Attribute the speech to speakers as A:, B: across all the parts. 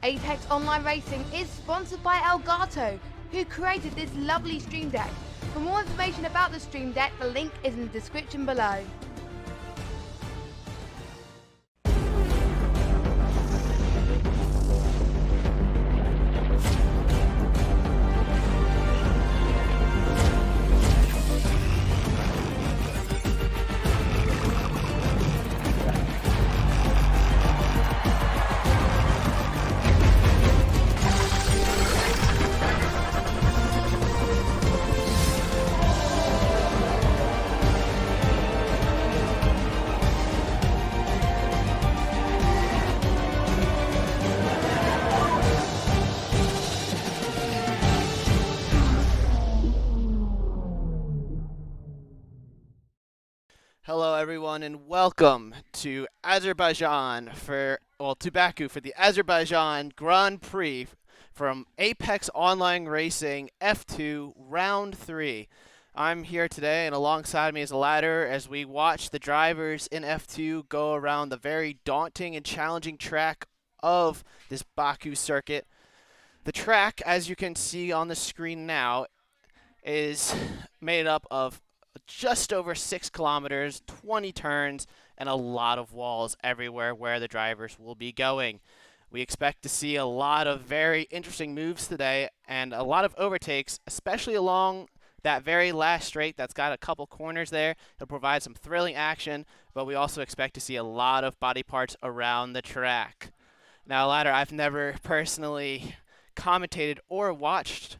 A: Apex Online Racing is sponsored by Elgato, who created this lovely stream deck. For more information about the stream deck, the link is in the description below.
B: Hello everyone and welcome to Azerbaijan to Baku for the Azerbaijan Grand Prix from Apex Online Racing F2 Round 3. I'm here today and alongside me is Alador as we watch the drivers in F2 go around the very daunting and challenging track of this Baku circuit. The track, as you can see on the screen now, is made up of just over 6 kilometers, 20 turns, and a lot of walls everywhere where the drivers will be going. We expect to see a lot of very interesting moves today and a lot of overtakes, especially along that very last straight that's got a couple corners there. It'll provide some thrilling action, but we also expect to see a lot of body parts around the track. Now, Ladder, I've never personally commentated or watched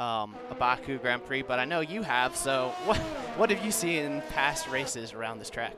B: a Baku Grand Prix, but I know you have, so what have you seen in past races around this track?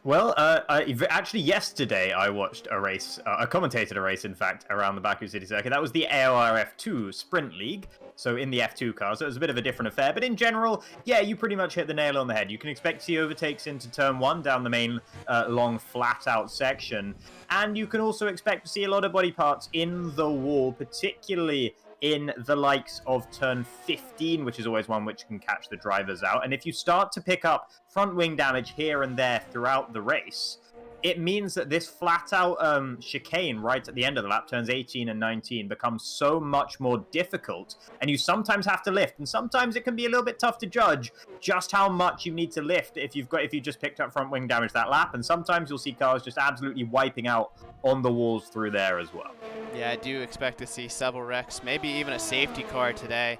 C: Well, actually yesterday I watched a race, I commentated a race in fact, around the Baku City Circuit. That was the AOR F2 Sprint League, so in the F2 car, so it was a bit of a different affair. But in general, yeah, you pretty much hit the nail on the head. You can expect to see overtakes into turn 1 down the main long flat-out section, and you can also expect to see a lot of body parts in the wall, particularly in the likes of turn 15, which is always one which can catch the drivers out. And if you start to pick up front wing damage here and there throughout the race, it means that this flat-out chicane right at the end of the lap, turns 18 and 19, becomes so much more difficult, and you sometimes have to lift, and sometimes it can be a little bit tough to judge just how much you need to lift if you just picked up front wing damage that lap, and sometimes you'll see cars just absolutely wiping out on the walls through there as well.
B: Yeah, I do expect to see several wrecks, maybe even a safety car today.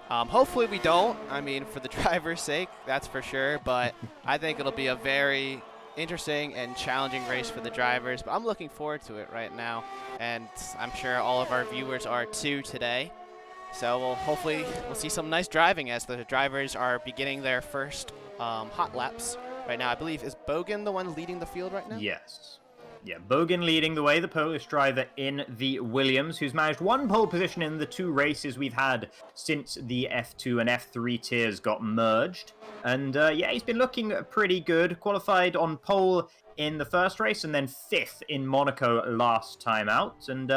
B: Hopefully we don't, I mean, for the driver's sake, that's for sure, but I think it'll be a very interesting and challenging race for the drivers, but I'm looking forward to it right now, and I'm sure all of our viewers are too today. So hopefully we'll see some nice driving as the drivers are beginning their first hot laps right now. I believe, is Bogan the one leading the field right now?
C: Yes. Yeah, Bogan leading the way, the Polish driver in the Williams, who's managed one pole position in the 2 races we've had since the F2 and F3 tiers got merged. And yeah, he's been looking pretty good. Qualified on pole in the first race and then 5th in Monaco last time out. And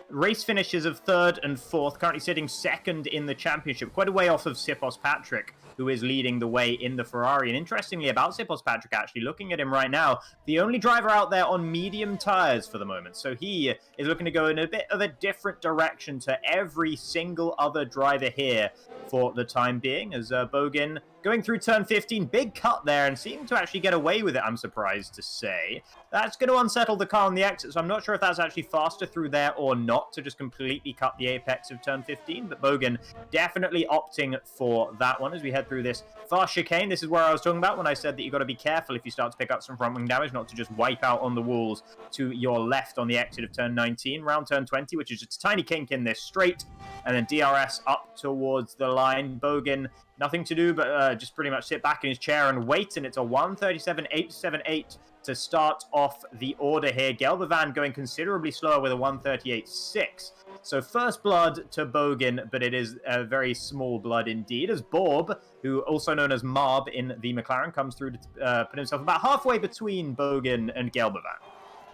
C: race finishes of 3rd and 4th, currently sitting 2nd in the championship, quite a way off of Sipos Patrick, who is leading the way in the Ferrari. And interestingly about Sipos Patrick, actually, looking at him right now, the only driver out there on medium tires for the moment. So he is looking to go in a bit of a different direction to every single other driver here for the time being, as Bogan going through turn 15, big cut there, and seeming to actually get away with it, I'm surprised to say. That's going to unsettle the car on the exit, so I'm not sure if that's actually faster through there or not to just completely cut the apex of turn 15, but Bogan definitely opting for that one as we head through this fast chicane. This is where I was talking about when I said that you've got to be careful if you start to pick up some front wing damage, not to just wipe out on the walls to your left on the exit of turn 19, round turn 20, which is just a tiny kink in this straight, and then DRS up towards the line. Bogan, nothing to do but just pretty much sit back in his chair and wait, and it's a 1:37.878 to start off the order here. Gelbovan going considerably slower with a 1:38.6. So first blood to Bogan, but it is a very small blood indeed, as Bob, who also known as Marb in the McLaren, comes through to put himself about halfway between Bogan and Gelbovan.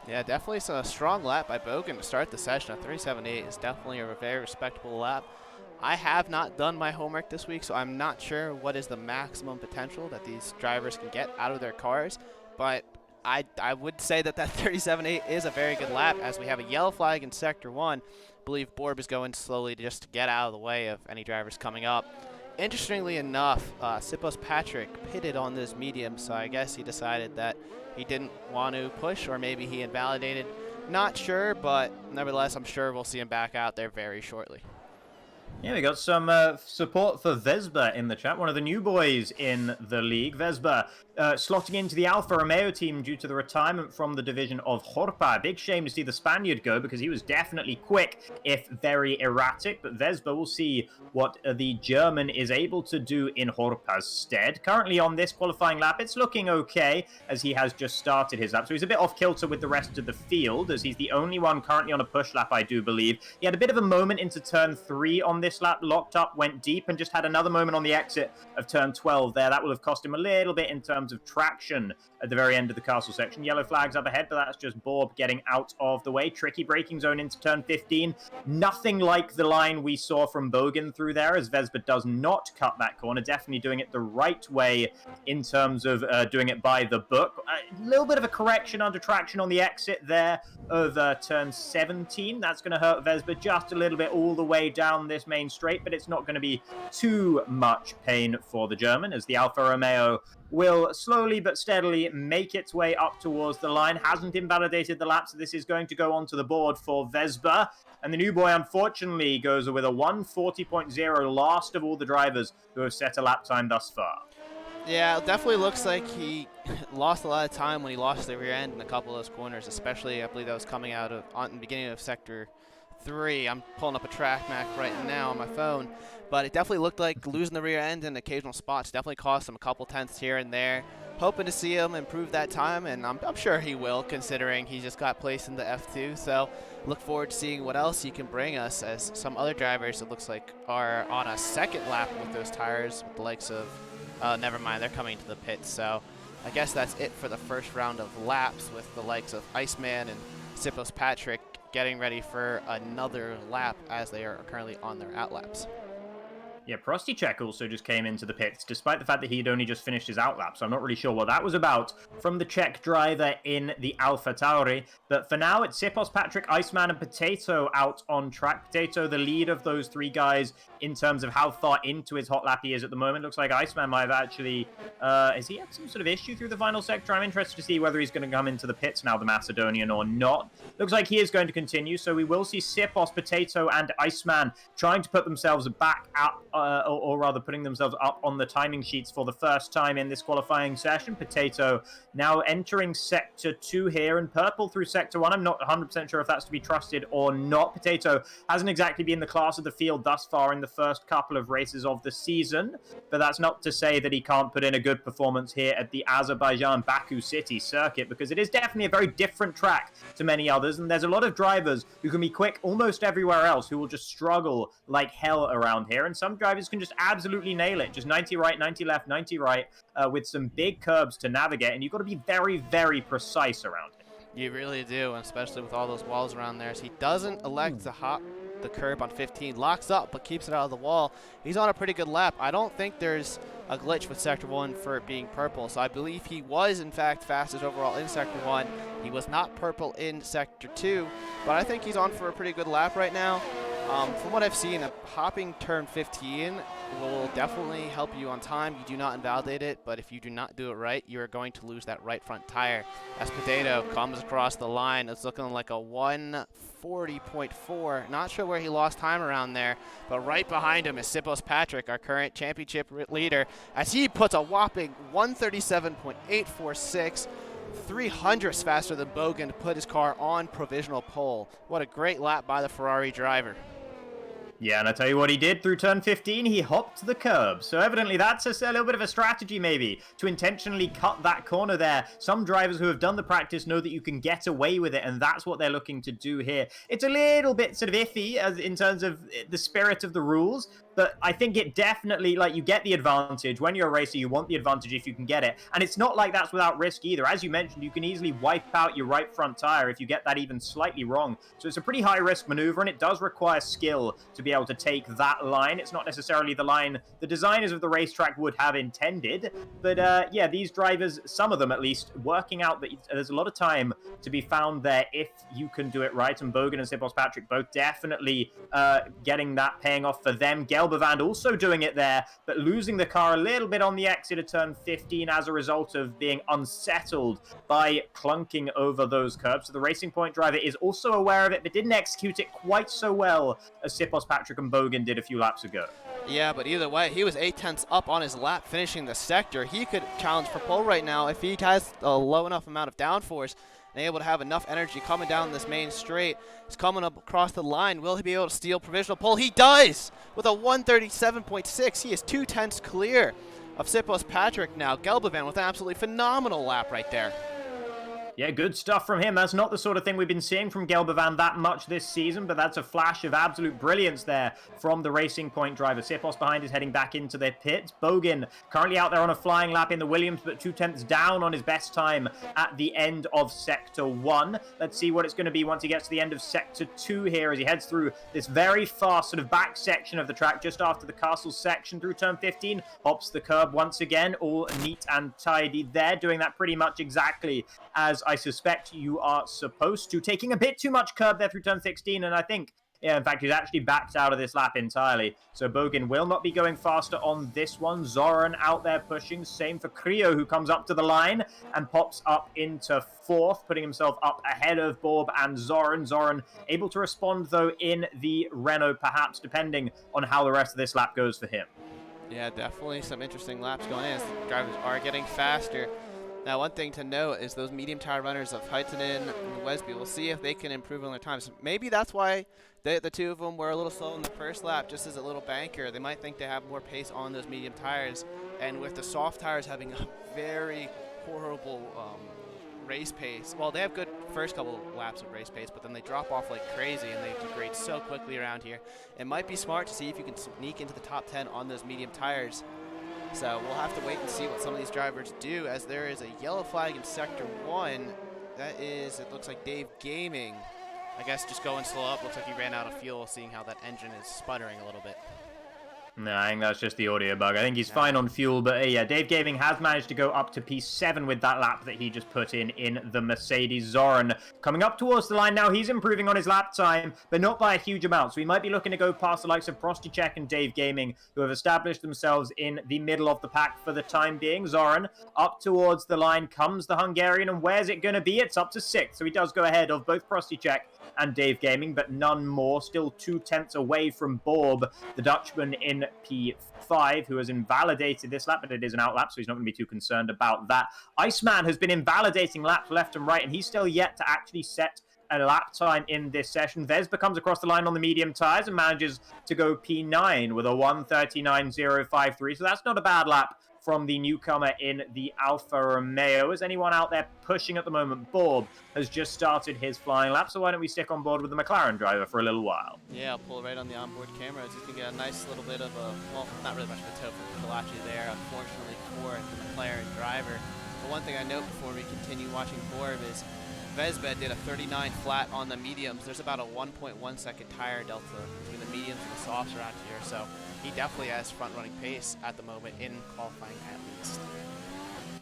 B: Yeah, definitely a strong lap by Bogan to start the session. A 37.8 is definitely a very respectable lap. I have not done my homework this week, so I'm not sure what is the maximum potential that these drivers can get out of their cars, but I would say that 37.8 is a very good lap, as we have a yellow flag in Sector 1. I believe Borb is going slowly just to get out of the way of any drivers coming up. Interestingly enough, Sipos Patrick pitted on this medium, so I guess he decided that he didn't want to push, or maybe he invalidated. Not sure, but nevertheless, I'm sure we'll see him back out there very shortly.
C: Yeah, we got some support for Vespa in the chat, one of the new boys in the league. Vespa slotting into the Alfa Romeo team due to the retirement from the division of Horpa. Big shame to see the Spaniard go, because he was definitely quick, if very erratic. But Vespa will see what the German is able to do in Horpa's stead. Currently on this qualifying lap, it's looking okay, as he has just started his lap. So he's a bit off kilter with the rest of the field, as he's the only one currently on a push lap, I do believe. He had a bit of a moment into turn 3 on this lap, locked up, went deep, and just had another moment on the exit of turn 12 there. That will have cost him a little bit in terms of traction at the very end of the castle section. Yellow flags up ahead, but that's just Borb getting out of the way. Tricky braking zone into turn 15. Nothing like the line we saw from Bogan through there, as Vespa does not cut that corner. Definitely doing it the right way in terms of doing it by the book. A little bit of a correction under traction on the exit there of turn 17. That's going to hurt Vespa just a little bit all the way down this main straight, but it's not going to be too much pain for the German, as the Alfa Romeo will slowly but steadily make its way up towards the line. Hasn't invalidated the lap, so this is going to go onto the board for Vespa. And the new boy, unfortunately, goes with a 1:40.0, last of all the drivers who have set a lap time thus far.
B: Yeah, it definitely looks like he lost a lot of time when he lost the rear end in a couple of those corners, especially I believe that was coming out of on the beginning of Sector 3. I'm pulling up a track map right now on my phone, but it definitely looked like losing the rear end in occasional spots definitely cost him a couple tenths here and there. Hoping to see him improve that time, and I'm sure he will, considering he just got placed in the F2. So look forward to seeing what else he can bring us, as some other drivers, it looks like, are on a second lap with those tires, with the likes of, never mind, they're coming to the pits. So I guess that's it for the first round of laps, with the likes of Iceman and Sipos Patrick getting ready for another lap, as they are currently on their out laps.
C: Yeah, Prostychek also just came into the pits, despite the fact that he had only just finished his outlap, so I'm not really sure what that was about from the Czech driver in the Alpha Tauri. But for now, it's Sipos, Patrick, Iceman, and Potato out on track. Potato, the lead of those three guys in terms of how far into his hot lap he is at the moment. Looks like Iceman might have actually... has he had some sort of issue through the final sector? I'm interested to see whether he's going to come into the pits now, the Macedonian, or not. Looks like he is going to continue, so we will see Sipos, Potato, and Iceman trying to put themselves back up, or rather putting themselves up on the timing sheets for the first time in this qualifying session. Potato now entering Sector 2 here, and Purple through Sector 1. I'm not 100% sure if that's to be trusted or not. Potato hasn't exactly been the class of the field thus far in the first couple of races of the season, but that's not to say that he can't put in a good performance here at the Azerbaijan Baku City circuit, because it is definitely a very different track to many others, and there's a lot of drivers who can be quick almost everywhere else who will just struggle like hell around here, and some drivers can just absolutely nail it. Just 90 right, 90 left, 90 right, with some big curbs to navigate, and you've got to be very, very precise around it.
B: You really do, and especially with all those walls around there. So he doesn't elect to hop the curb on 15, locks up, but keeps it out of the wall. He's on a pretty good lap. I don't think there's a glitch with Sector 1 for it being purple, so I believe he was, in fact, fastest overall in Sector 1. He was not purple in Sector 2, but I think he's on for a pretty good lap right now. From what I've seen, hopping turn 15 will definitely help you on time. You do not invalidate it, but if you do not do it right, you are going to lose that right front tire. As Potato comes across the line, it's looking like a 1:40.4. Not sure where he lost time around there, but right behind him is Sipos Patrick, our current championship leader, as he puts a whopping 1:37.846. 300ths faster than Bogan to put his car on provisional pole. What a great lap by the Ferrari driver.
C: Yeah, and I tell you what he did through turn 15, he hopped the curb. So evidently that's a little bit of a strategy maybe, to intentionally cut that corner there. Some drivers who have done the practice know that you can get away with it, and that's what they're looking to do here. It's a little bit sort of iffy in terms of the spirit of the rules, but I think it definitely, like, you get the advantage. When you're a racer, you want the advantage if you can get it. And it's not like that's without risk either. As you mentioned, you can easily wipe out your right front tire if you get that even slightly wrong. So it's a pretty high-risk maneuver, and it does require skill to be be able to take that line. It's not necessarily the line the designers of the racetrack would have intended, but yeah, these drivers, some of them at least, working out that there's a lot of time to be found there if you can do it right, and Bogan and Sipos Patrick both definitely getting that paying off for them. Gelbevand also doing it there, but losing the car a little bit on the exit of turn 15 as a result of being unsettled by clunking over those curbs. So the Racing Point driver is also aware of it, but didn't execute it quite so well as Sipos Patrick and Bogan did a few laps ago.
B: Yeah, but either way, he was 8/10 up on his lap, finishing the sector. He could challenge for pole right now if he has a low enough amount of downforce and able to have enough energy coming down this main straight. He's coming up across the line. Will he be able to steal provisional pole? He does! With a 137.6, he is 2/10 clear of Sipos Patrick now. Gelbevand with an absolutely phenomenal lap right there.
C: Yeah, good stuff from him. That's not the sort of thing we've been seeing from Gelbevand that much this season, but that's a flash of absolute brilliance there from the Racing Point driver. Sipos behind is heading back into their pits. Bogan currently out there on a flying lap in the Williams, but 2/10 down on his best time at the end of Sector 1. Let's see what it's going to be once he gets to the end of Sector 2 here as he heads through this very fast sort of back section of the track just after the castle section through turn 15. Hops the curb once again, all neat and tidy there, doing that pretty much exactly as I suspect you are supposed to. Taking a bit too much curb there through turn 16, and I think, yeah, in fact, he's actually backed out of this lap entirely. So Bogan will not be going faster on this one. Zoran out there pushing. Same for Creo, who comes up to the line and pops up into 4th, putting himself up ahead of Borb and Zoran. Zoran able to respond, though, in the Renault, perhaps, depending on how the rest of this lap goes for him.
B: Yeah, definitely some interesting laps going in as the drivers are getting faster. Now, one thing to note is those medium tire runners of Heitinen and Wesby. We'll see if they can improve on their times. Maybe that's why the two of them were a little slow in the first lap, just as a little banker. They might think they have more pace on those medium tires. And with the soft tires having a very horrible race pace. Well, they have good first couple laps of race pace, but then they drop off like crazy and they degrade so quickly around here. It might be smart to see if you can sneak into the top 10 on those medium tires. So we'll have to wait and see what some of these drivers do, as there is a yellow flag in Sector 1. That is, it looks like Dave Gaming. I guess just going slow up. Looks like he ran out of fuel, seeing how that engine is sputtering a little bit.
C: No, I think that's just the audio bug. I think he's fine on fuel, but yeah, Dave Gaming has managed to go up to P7 with that lap that he just put in the Mercedes. Zoran coming up towards the line now. He's improving on his lap time, but not by a huge amount. So he might be looking to go past the likes of Prostychek and Dave Gaming, who have established themselves in the middle of the pack for the time being. Zoran up towards the line comes the Hungarian, and where's it going to be? It's up to 6th. So he does go ahead of both Prostychek and Dave Gaming, but none more. Still 2/10 away from Borb, the Dutchman in P5, who has invalidated this lap, but it is an outlap, so he's not going to be too concerned about that. Iceman has been invalidating laps left and right, and he's still yet to actually set a lap time in this session. Vespa comes across the line on the medium tires and manages to go P9 with a 1:39.053, so that's not a bad lap from the newcomer in the Alfa Romeo. Is anyone out there pushing at the moment? Borb has just started his flying lap, so why don't we stick on board with the McLaren driver for a little while?
B: Yeah, I'll pull right on the onboard camera. He's going to get a nice little bit of a, well, not really much of a toe from Kalachi there, unfortunately for the McLaren driver. But one thing I note before we continue watching Borb is Vesbed did a 39 flat on the mediums. There's about a 1.1 second tire delta between the mediums and the softs around here, so he definitely has front-running pace at the moment in qualifying at least.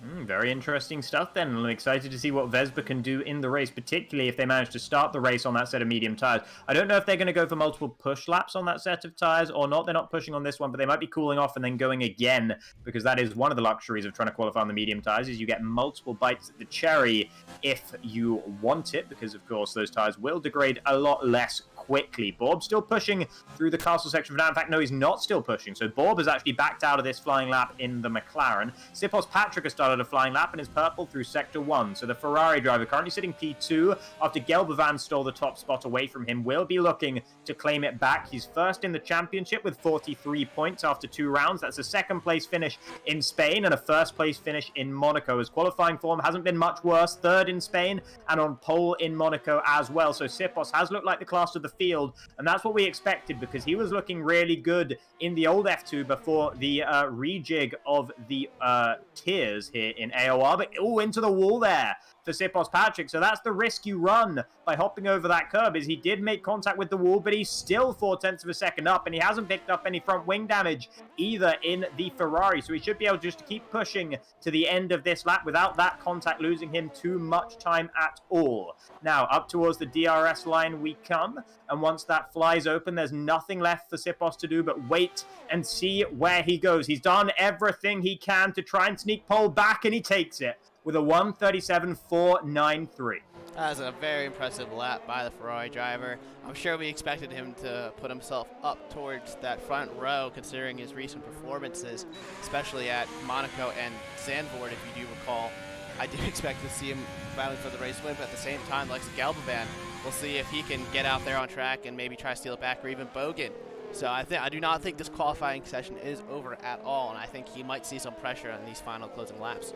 C: Very interesting stuff then. I'm excited to see what Vespa can do in the race, particularly if they manage to start the race on that set of medium tires. I don't know if they're going to go for multiple push laps on that set of tires or not. They're not pushing on this one, but they might be cooling off and then going again, because that is one of the luxuries of trying to qualify on the medium tires, is you get multiple bites at the cherry if you want it, because of course those tires will degrade a lot less quickly. Borb still pushing through the castle section for now. In fact, no, he's not still pushing. So Borb has actually backed out of this flying lap in the McLaren. Sipos Patrick has started a flying lap and is purple through Sector 1. So the Ferrari driver, currently sitting P2 after Gelbevand stole the top spot away from him, will be looking to claim it back. He's first in the championship with 43 points after 2 rounds. That's a second place finish in Spain and a first place finish in Monaco. His qualifying form hasn't been much worse. Third in Spain and on pole in Monaco as well. So Sipos has looked like the class of the field, and that's what we expected, because he was looking really good in the old F2 before the rejig of the tiers here in AOR. But into the wall there for Sipos Patrick. So that's the risk you run by hopping over that curb, is he did make contact with the wall, but he's still 0.4 of a second up, and he hasn't picked up any front wing damage either in the Ferrari. So he should be able just to keep pushing to the end of this lap without that contact losing him too much time at all. Now, up towards the DRS line we come, and once that flies open, there's nothing left for Sipos to do but wait and see where he goes. He's done everything he can to try and sneak pole back, and he takes it with a 1:37.493.
B: That was a very impressive lap by the Ferrari driver. I'm sure we expected him to put himself up towards that front row, considering his recent performances, especially at Monaco and Zandvoort, if you do recall. I did expect to see him battling for the race win, but at the same time, like Galbavan, we'll see if he can get out there on track and maybe try to steal it back, or even Bogan. So I do not think this qualifying session is over at all, and I think he might see some pressure on these final closing laps.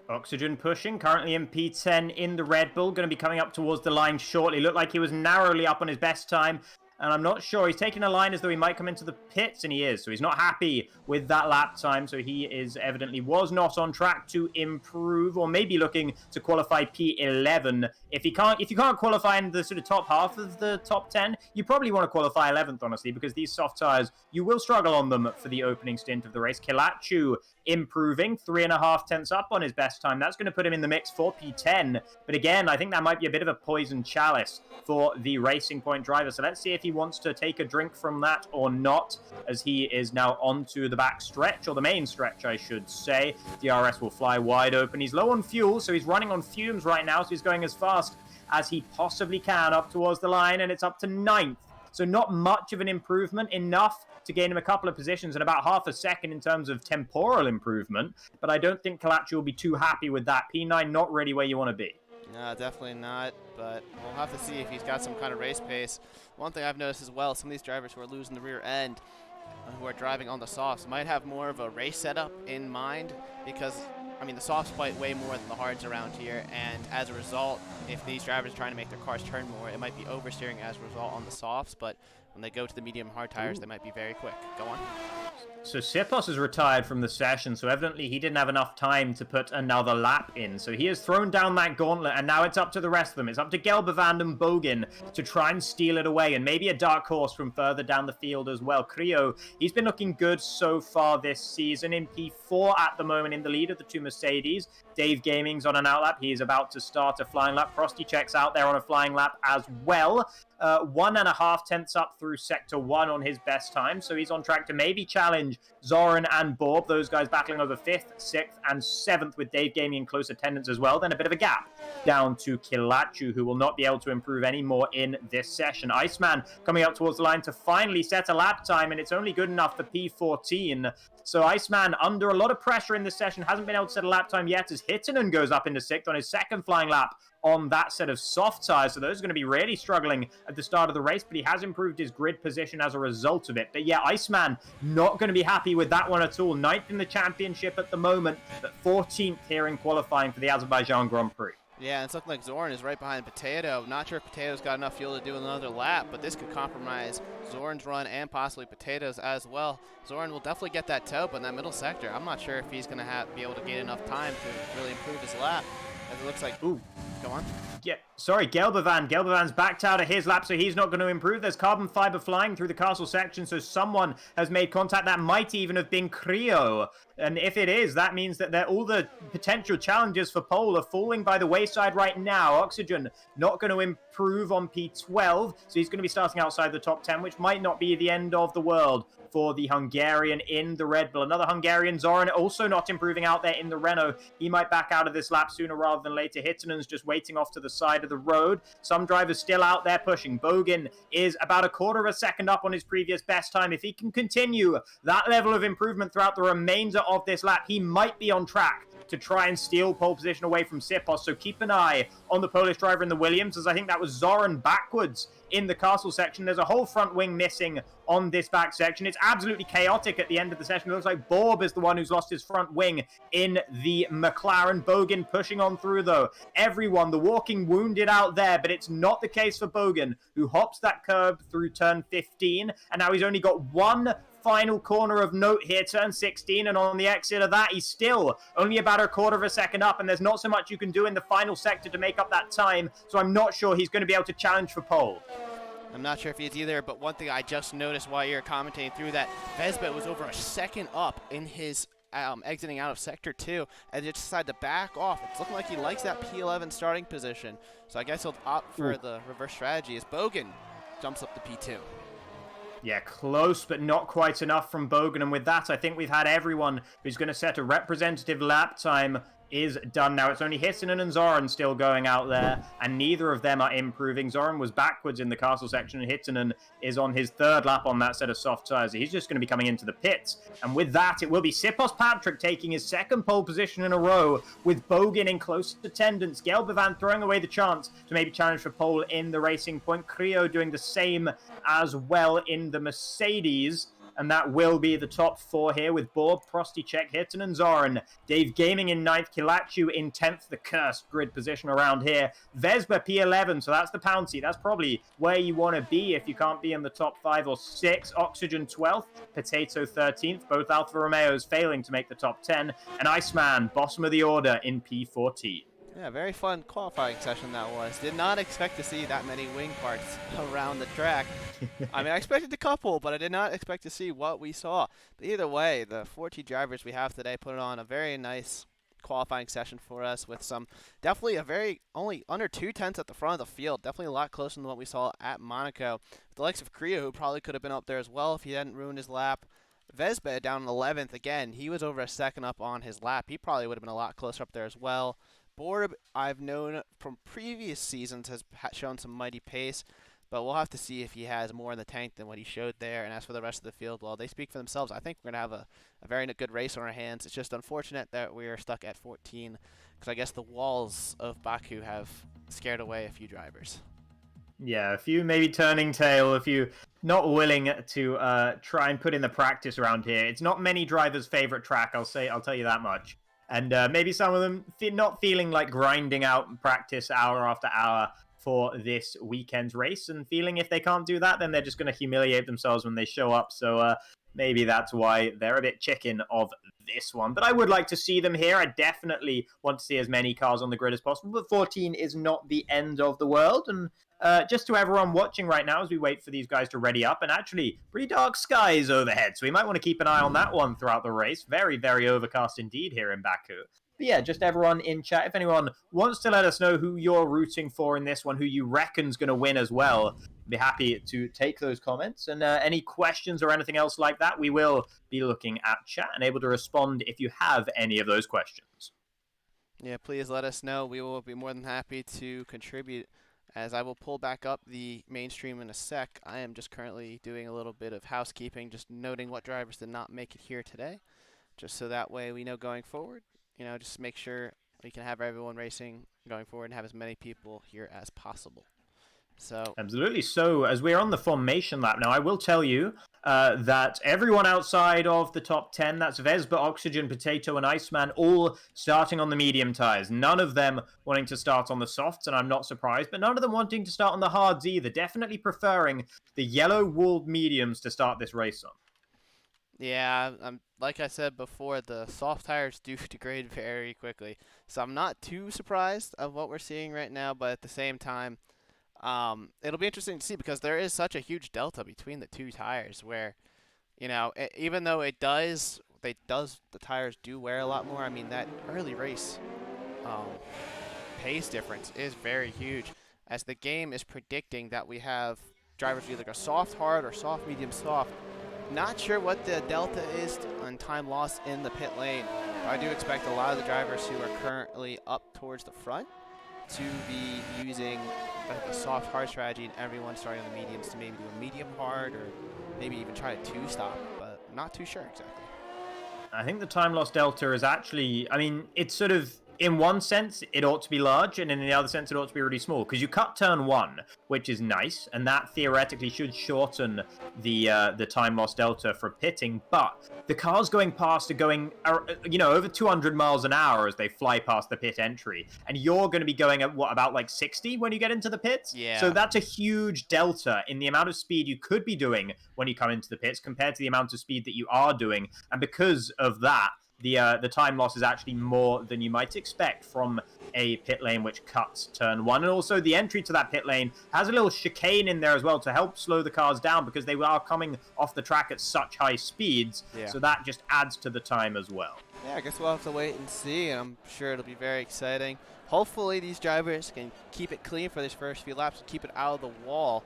C: Oxygen pushing, currently in P10 in the Red Bull, going to be coming up towards the line shortly. Looked like he was narrowly up on his best time, and I'm not sure. He's taking a line as though he might come into the pits, and he is. So he's not happy with that lap time, so he is evidently was not on track to improve, or maybe looking to qualify P11. If you can't qualify in the sort of top half of the top 10, you probably want to qualify 11th, honestly, because these soft tires, you will struggle on them for the opening stint of the race. Kilachu improving 3.5 up on his best time. That's going to put him in the mix for P10. But again, I think that might be a bit of a poison chalice for the Racing Point driver. So let's see if he wants to take a drink from that or not, as he is now onto the back stretch, or the main stretch, I should say. DRS will fly wide open. He's low on fuel, so he's running on fumes right now, so he's going as fast as he possibly can up towards the line, and it's up to 9th. So not much of an improvement, enough to gain him a couple of positions and about half a second in terms of temporal improvement. But I don't think Kalachi will be too happy with that. P9, not really where you want to be.
B: No, definitely not, but we'll have to see if he's got some kind of race pace. One thing I've noticed as well, some of these drivers who are losing the rear end, who are driving on the softs, might have more of a race setup in mind, because I mean, the softs fight way more than the hards around here, and as a result, if these drivers are trying to make their cars turn more, it might be oversteering as a result on the softs, but when they go to the medium hard tires, they might be very quick. Go on.
C: So Sipos is retired from the session, so evidently he didn't have enough time to put another lap in. So he has thrown down that gauntlet, and now it's up to the rest of them. It's up to Gelbavand and Bogan to try and steal it away, and maybe a dark horse from further down the field as well. Creo, he's been looking good so far this season, in P4 at the moment in the lead of the two Mercedes. Dave Gaming's on an outlap. He is about to start a flying lap. Frosty checks out there on a flying lap as well. 1.5 up through Sector 1 on his best time, so he's on track to maybe challenge Zoran and Bob, those guys battling over 5th, 6th, and 7th, with Dave Gaming in close attendance as well. Then a bit of a gap down to Kilachu, who will not be able to improve any more in this session. Iceman coming up towards the line to finally set a lap time, and it's only good enough for P14. So Iceman, under a lot of pressure in this session, hasn't been able to set a lap time yet, as Hittinen goes up into 6th on his second flying lap on that set of soft tires. So those are going to be really struggling at the start of the race, but he has improved his grid position as a result of it. But yeah, Iceman not going to be happy with that one at all. 9th in the championship at the moment, but 14th here in qualifying for the Azerbaijan Grand Prix.
B: Yeah, it's looking like Zorn is right behind Potato. Not sure if Potato's got enough fuel to do another lap, but this could compromise Zorn's run and possibly Potato's as well. Zorn will definitely get that toe, but in that middle sector, I'm not sure if he's going to be able to gain enough time to really improve his lap. As it looks like, ooh, go on.
C: Yeah, sorry, Gelbavan. Gelbavan's backed out of his lap, so he's not going to improve. There's carbon fiber flying through the castle section, so someone has made contact. That might even have been Creo. And if it is, that means that all the potential challenges for pole are falling by the wayside right now. Oxygen not going to improve on P12, so he's going to be starting outside the top 10, which might not be the end of the world for the Hungarian in the Red Bull. Another Hungarian, Zoran, also not improving out there in the Renault. He might back out of this lap sooner rather than later. Hittinen's just waiting off to the side of the road. Some drivers still out there pushing. Bogan is about 1/4 second up on his previous best time. If he can continue that level of improvement throughout the remainder of this lap, he might be on track to try and steal pole position away from Sipos. So keep an eye on the Polish driver in the Williams, as I think that was Zoran backwards in the castle section. There's a whole front wing missing on this back section. It's absolutely chaotic at the end of the session. It looks like Bob is the one who's lost his front wing in the McLaren. Bogan pushing on through, though. Everyone, the walking wounded out there, but it's not the case for Bogan, who hops that curb through turn 15, and now he's only got 1 final corner of note here, turn 16, and on the exit of that, he's still only about a quarter of a second up, and there's not so much you can do in the final sector to make up that time, so I'm not sure he's going to be able to challenge for pole.
B: I'm not sure if he is either, but one thing I just noticed while you're commentating through that, Vesbet was over a second up in his exiting out of Sector 2, and just decided to back off. It's looking like he likes that P11 starting position, so I guess he'll opt for the reverse strategy as Bogan jumps up to P2.
C: Yeah, close, but not quite enough from Bogan. And with that, I think we've had everyone who's going to set a representative lap time is done now. It's only Hissinen and Zoran still going out there, and neither of them are improving. Zoran was backwards in the castle section, and Hissinen is on his third lap on that set of soft tires. He's just going to be coming into the pits. And with that, it will be Sipos Patrick taking his second pole position in a row, with Bogan in close attendance. Gelbevan throwing away the chance to maybe challenge for pole in the Racing Point. Creo doing the same as well in the Mercedes. And that will be the top four here with Borb, Prostychek, Hitton, and Zoran. Dave Gaming in 9th, Kilachu in 10th, the cursed grid position around here. Vespa P11, so that's the pound seat. That's probably where you want to be if you can't be in the top 5 or 6. Oxygen 12th, Potato 13th, both Alfa Romeos failing to make the top 10. And Iceman, bottom of the order in P14.
B: Yeah, very fun qualifying session that was. Did not expect to see that many wing parts around the track. I mean, I expected a couple, but I did not expect to see what we saw. But either way, the 14 drivers we have today put on a very nice qualifying session for us with some definitely a very only under 2/10 at the front of the field. Definitely a lot closer than what we saw at Monaco. The likes of Creo, who probably could have been up there as well if he hadn't ruined his lap. Vespa down in 11th again. He was over a second up on his lap. He probably would have been a lot closer up there as well. Borb, I've known from previous seasons, has shown some mighty pace, but we'll have to see if he has more in the tank than what he showed there. And as for the rest of the field, well, they speak for themselves. I think we're going to have a very good race on our hands. It's just unfortunate that we are stuck at 14 because I guess the walls of Baku have scared away a few drivers.
C: Yeah, a few maybe turning tail, a few not willing to try and put in the practice around here. It's not many drivers' favorite track, I'll tell you that much. And maybe some of them not feeling like grinding out practice hour after hour for this weekend's race, and feeling if they can't do that, then they're just going to humiliate themselves when they show up. So maybe that's why they're a bit chicken of this one. But I would like to see them here. I definitely want to see as many cars on the grid as possible. But 14 is not the end of the world. And just to everyone watching right now as we wait for these guys to ready up, and actually pretty dark skies overhead, so we might want to keep an eye on that one throughout the race. Very, very overcast indeed here in Baku. But yeah, just everyone in chat, if anyone wants to let us know who you're rooting for in this one, who you reckon's going to win as well, be happy to take those comments. And any questions or anything else like that, we will be looking at chat and able to respond if you have any of those questions.
B: Yeah, please let us know. We will be more than happy to contribute. As I will pull back up the main stream in a sec, I am just currently doing a little bit of housekeeping, just noting what drivers did not make it here today, just so that way we know going forward. You know, just make sure we can have everyone racing going forward and have as many people here as possible. So
C: absolutely. So as we're on the formation lap now, I will tell you that everyone outside of the top 10, that's Vespa, Oxygen, Potato, and Iceman, all starting on the medium tires. None of them wanting to start on the softs, and I'm not surprised, but none of them wanting to start on the hards either. Definitely preferring the yellow-walled mediums to start this race on.
B: yeah, like I said before, the soft tires do degrade very quickly. So I'm not too surprised of what we're seeing right now, but at the same time, it'll be interesting to see because there is such a huge delta between the two tires where, you know, even though the tires do wear a lot more. I mean, that early race pace difference is very huge as the game is predicting that we have drivers either go soft hard or soft medium soft. Not sure what the delta is on time lost in the pit lane. I do expect a lot of the drivers who are currently up towards the front to be using a soft hard strategy, and everyone starting on the mediums to maybe do a medium hard or maybe even try a two-stop, but I'm not too sure exactly.
C: I think the time loss delta is actually, I mean, it's in one sense, it ought to be large, and in the other sense, it ought to be really small. Because you cut turn 1, which is nice, and that theoretically should shorten the time loss delta for pitting. But the cars going past are going, over 200 miles an hour as they fly past the pit entry, and you're going to be going at about like 60 when you get into the pits.
B: Yeah.
C: So that's a huge delta in the amount of speed you could be doing when you come into the pits compared to the amount of speed that you are doing, and because of that, the time loss is actually more than you might expect from a pit lane which cuts turn 1. And also the entry to that pit lane has a little chicane in there as well to help slow the cars down because they are coming off the track at such high speeds.
B: Yeah.
C: So that just adds to the time as well.
B: Yeah, I guess we'll have to wait and see, and I'm sure it'll be very exciting. Hopefully these drivers can keep it clean for these first few laps and keep it out of the wall,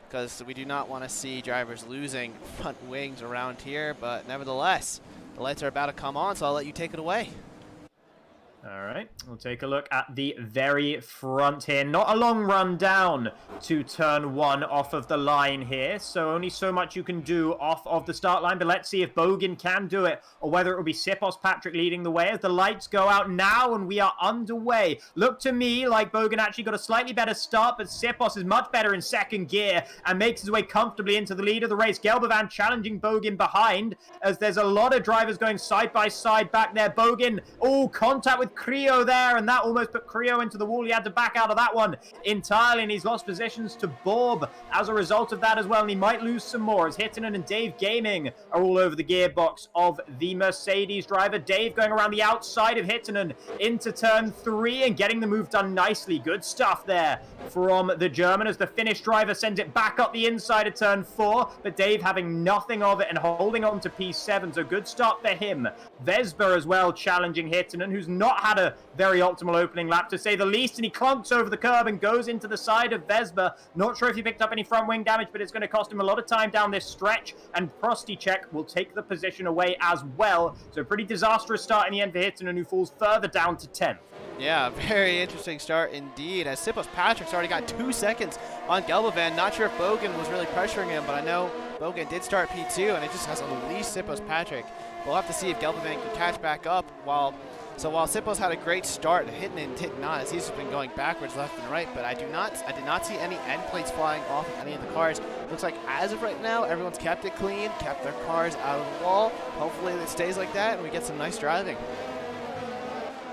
B: because we do not want to see drivers losing front wings around here. But nevertheless, the lights are about to come on, so I'll let you take it away.
C: All right, we'll take a look at the very front here. Not a long run down to turn 1 off of the line here, so only so much you can do off of the start line, but let's see if Bogan can do it, or whether it will be Sipos Patrick leading the way as the lights go out now, and we are underway. Look to me like Bogan actually got a slightly better start, but Sipos is much better in second gear and makes his way comfortably into the lead of the race. Gelbavan challenging Bogan behind, as there's a lot of drivers going side by side back there. Bogan, contact with Creo there, and that almost put Creo into the wall. He had to back out of that one entirely, and he's lost positions to Bob as a result of that as well, and he might lose some more as Hittinen and Dave Gaming are all over the gearbox of the Mercedes driver. Dave going around the outside of Hittinen into turn 3 and getting the move done nicely. Good stuff there from the German as the Finnish driver sends it back up the inside of turn 4, but Dave having nothing of it and holding on to P7, so good start for him. Vesper as well challenging Hittinen, who's not had a very optimal opening lap to say the least, and he clunks over the curb and goes into the side of Vesper. Not sure if he picked up any front wing damage, but it's going to cost him a lot of time down this stretch, and Prostychek will take the position away as well. So pretty disastrous start in the end for Hittinen, who falls further down to 10th.
B: Yeah, very interesting start indeed, as Sipos Patrick's already got 2 seconds on Gelbavan. Not sure if Bogan was really pressuring him, but I know Bogan did start P2, and it just has unleashed Sipos Patrick. We'll have to see if Gelbavan can catch back up. While Sipos had a great start, hitting and hitting on, as he's just been going backwards, left and right, but I did not see any end plates flying off of any of the cars. Looks like as of right now, everyone's kept it clean, kept their cars out of the wall. Hopefully it stays like that and we get some nice driving.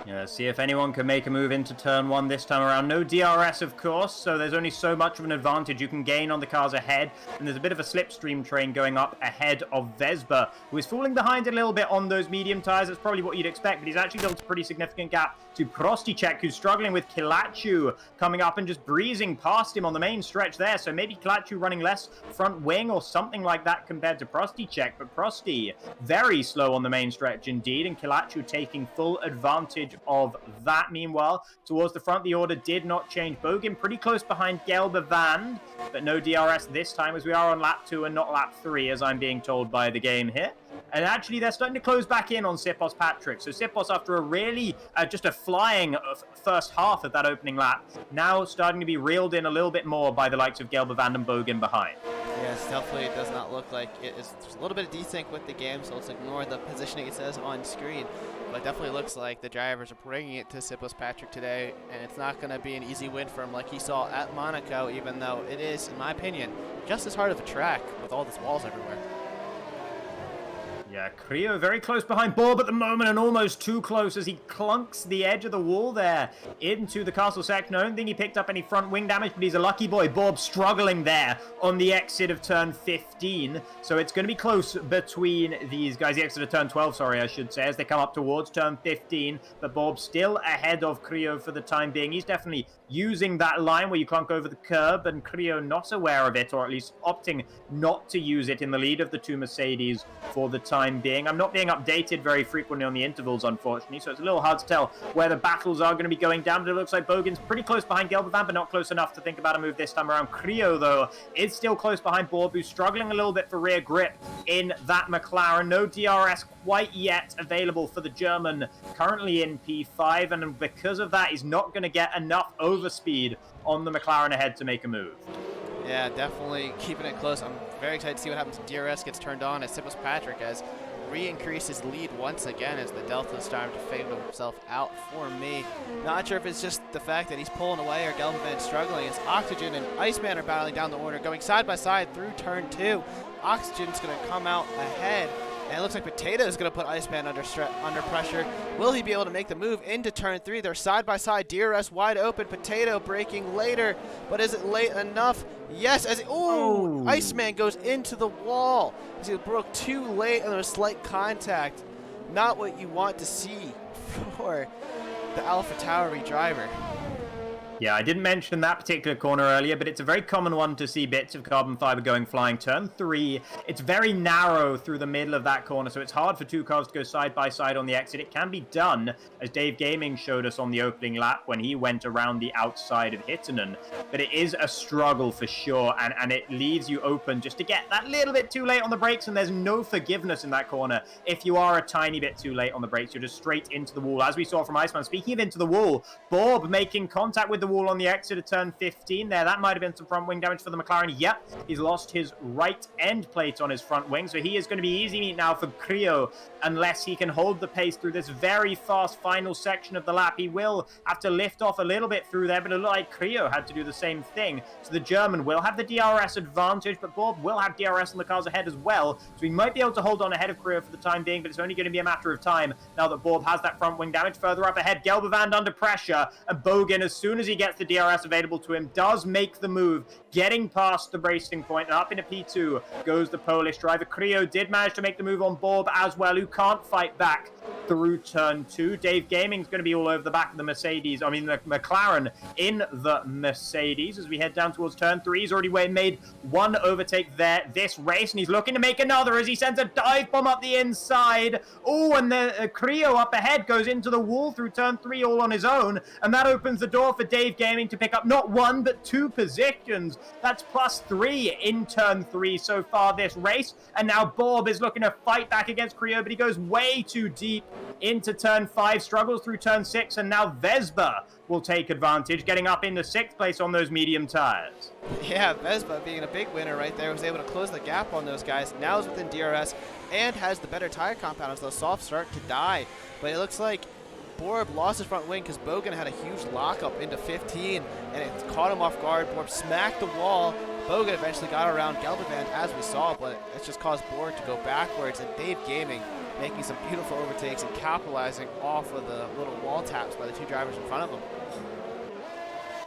C: Yeah, see if anyone can make a move into turn 1 this time around. No DRS, of course, so there's only so much of an advantage you can gain on the cars ahead. And there's a bit of a slipstream train going up ahead of Vesper, who is falling behind a little bit on those medium tires. That's probably what you'd expect, but he's actually built a pretty significant gap to Prostychek, who's struggling with Kilachu coming up and just breezing past him on the main stretch there. So maybe Kilachu running less front wing or something like that compared to Prostychek. But Prosty, very slow on the main stretch indeed, and Kilachu taking full advantage of that. Meanwhile, towards the front, the order did not change. Bogan pretty close behind Gelbavan, but no DRS this time as we are on lap 2 and not lap 3, as I'm being told by the game here. And actually, they're starting to close back in on Sipos Patrick. So Sipos, after a really, just a flying first half of that opening lap, now starting to be reeled in a little bit more by the likes of Gelbavan and Bogan behind.
B: Yes, definitely it does not look like it is. There's a little bit of desync with the game, so let's ignore the positioning it says on screen. But it definitely looks like the drivers are bringing it to Sipos Patrick today, and it's not going to be an easy win for him like he saw at Monaco, even though it is, in my opinion, just as hard of a track with all these walls everywhere.
C: Yeah, Creo very close behind Bob at the moment, and almost too close as he clunks the edge of the wall there into the castle section. I don't think he picked up any front wing damage, but he's a lucky boy. Bob struggling there on the exit of turn 15. So it's going to be close between these guys. The exit of turn 12, sorry, I should say, as they come up towards turn 15. But Bob still ahead of Creo for the time being. He's definitely using that line where you clunk over the curb, and Creo not aware of it, or at least opting not to use it in the lead of the two Mercedes for the time being. I'm not being updated very frequently on the intervals, unfortunately, so it's a little hard to tell where the battles are going to be going down, but it looks like Bogan's pretty close behind Gelbavan, but not close enough to think about a move this time around. Creo, though, is still close behind Borb, who's struggling a little bit for rear grip in that McLaren. No DRS quite yet available for the German, currently in P5, and because of that, he's not going to get enough overspeed on the McLaren ahead to make a move. Yeah,
B: definitely keeping it close. I'm very excited to see what happens if DRS gets turned on as Sipos Patrick, as re-increase his lead once again as the Delta is starting to fade himself out for me. Not sure if it's just the fact that he's pulling away or Gelbovan's struggling. It's Oxygen and Iceman are battling down the order, going side by side through turn 2. Oxygen's going to come out ahead. And it looks like Potato is going to put Iceman under pressure. Will he be able to make the move into turn 3? They're side by side. DRS wide open. Potato breaking later. But is it late enough? Yes. Iceman goes into the wall. He broke too late and there was slight contact. Not what you want to see for the Alpha Tauri driver.
C: Yeah, I didn't mention that particular corner earlier, but it's a very common one to see bits of carbon fiber going flying. Turn 3, it's very narrow through the middle of that corner, so it's hard for two cars to go side by side on the exit. It can be done, as Dave Gaming showed us on the opening lap when he went around the outside of Hittinen. But it is a struggle for sure, and it leaves you open just to get that little bit too late on the brakes, and there's no forgiveness in that corner. If you are a tiny bit too late on the brakes, you're just straight into the wall, as we saw from Iceman. Speaking of into the wall, Bob making contact with the wall on the exit of turn 15 there. That might have been some front wing damage for the McLaren. Yep, he's lost his right end plate on his front wing, so he is going to be easy meat now for Creo unless he can hold the pace through this very fast final section of the lap. He will have to lift off a little bit through there, but it looked like Creo had to do the same thing. So the German will have the DRS advantage, but Bob will have DRS on the cars ahead as well, so he might be able to hold on ahead of Creo for the time being, but it's only going to be a matter of time now that Bob has that front wing damage. Further up ahead, Gelbovand under pressure, and Bogan, as soon as he gets the DRS available to him, does make the move, getting past the bracing point, and up into P2 goes the Polish driver. Creo did manage to make the move on Bob as well, who can't fight back through turn 2. Dave Gaming's going to be all over the back of the the McLaren in the Mercedes as we head down towards turn 3. He's already made one overtake there this race, and he's looking to make another as he sends a dive bomb up the inside. Oh, and the Creo up ahead goes into the wall through turn 3 all on his own, and that opens the door for Dave Gaming to pick up not one, but 2 positions. That's +3 in turn 3 so far this race, and now Bob is looking to fight back against Creo, but he goes way too deep into turn 5, struggles through turn 6, and now Vespa will take advantage, getting up into 6th place on those medium tires.
B: Yeah, Vespa being a big winner right there, was able to close the gap on those guys. Now is within DRS and has the better tire compound as those softs start to die. But it looks like Borb lost his front wing because Bogan had a huge lockup into 15, and it caught him off guard. Borb smacked the wall. Bogan eventually got around Gelbovand as we saw, but it's just caused Borg to go backwards, and Dave Gaming making some beautiful overtakes and capitalizing off of the little wall taps by the 2 drivers in front of him.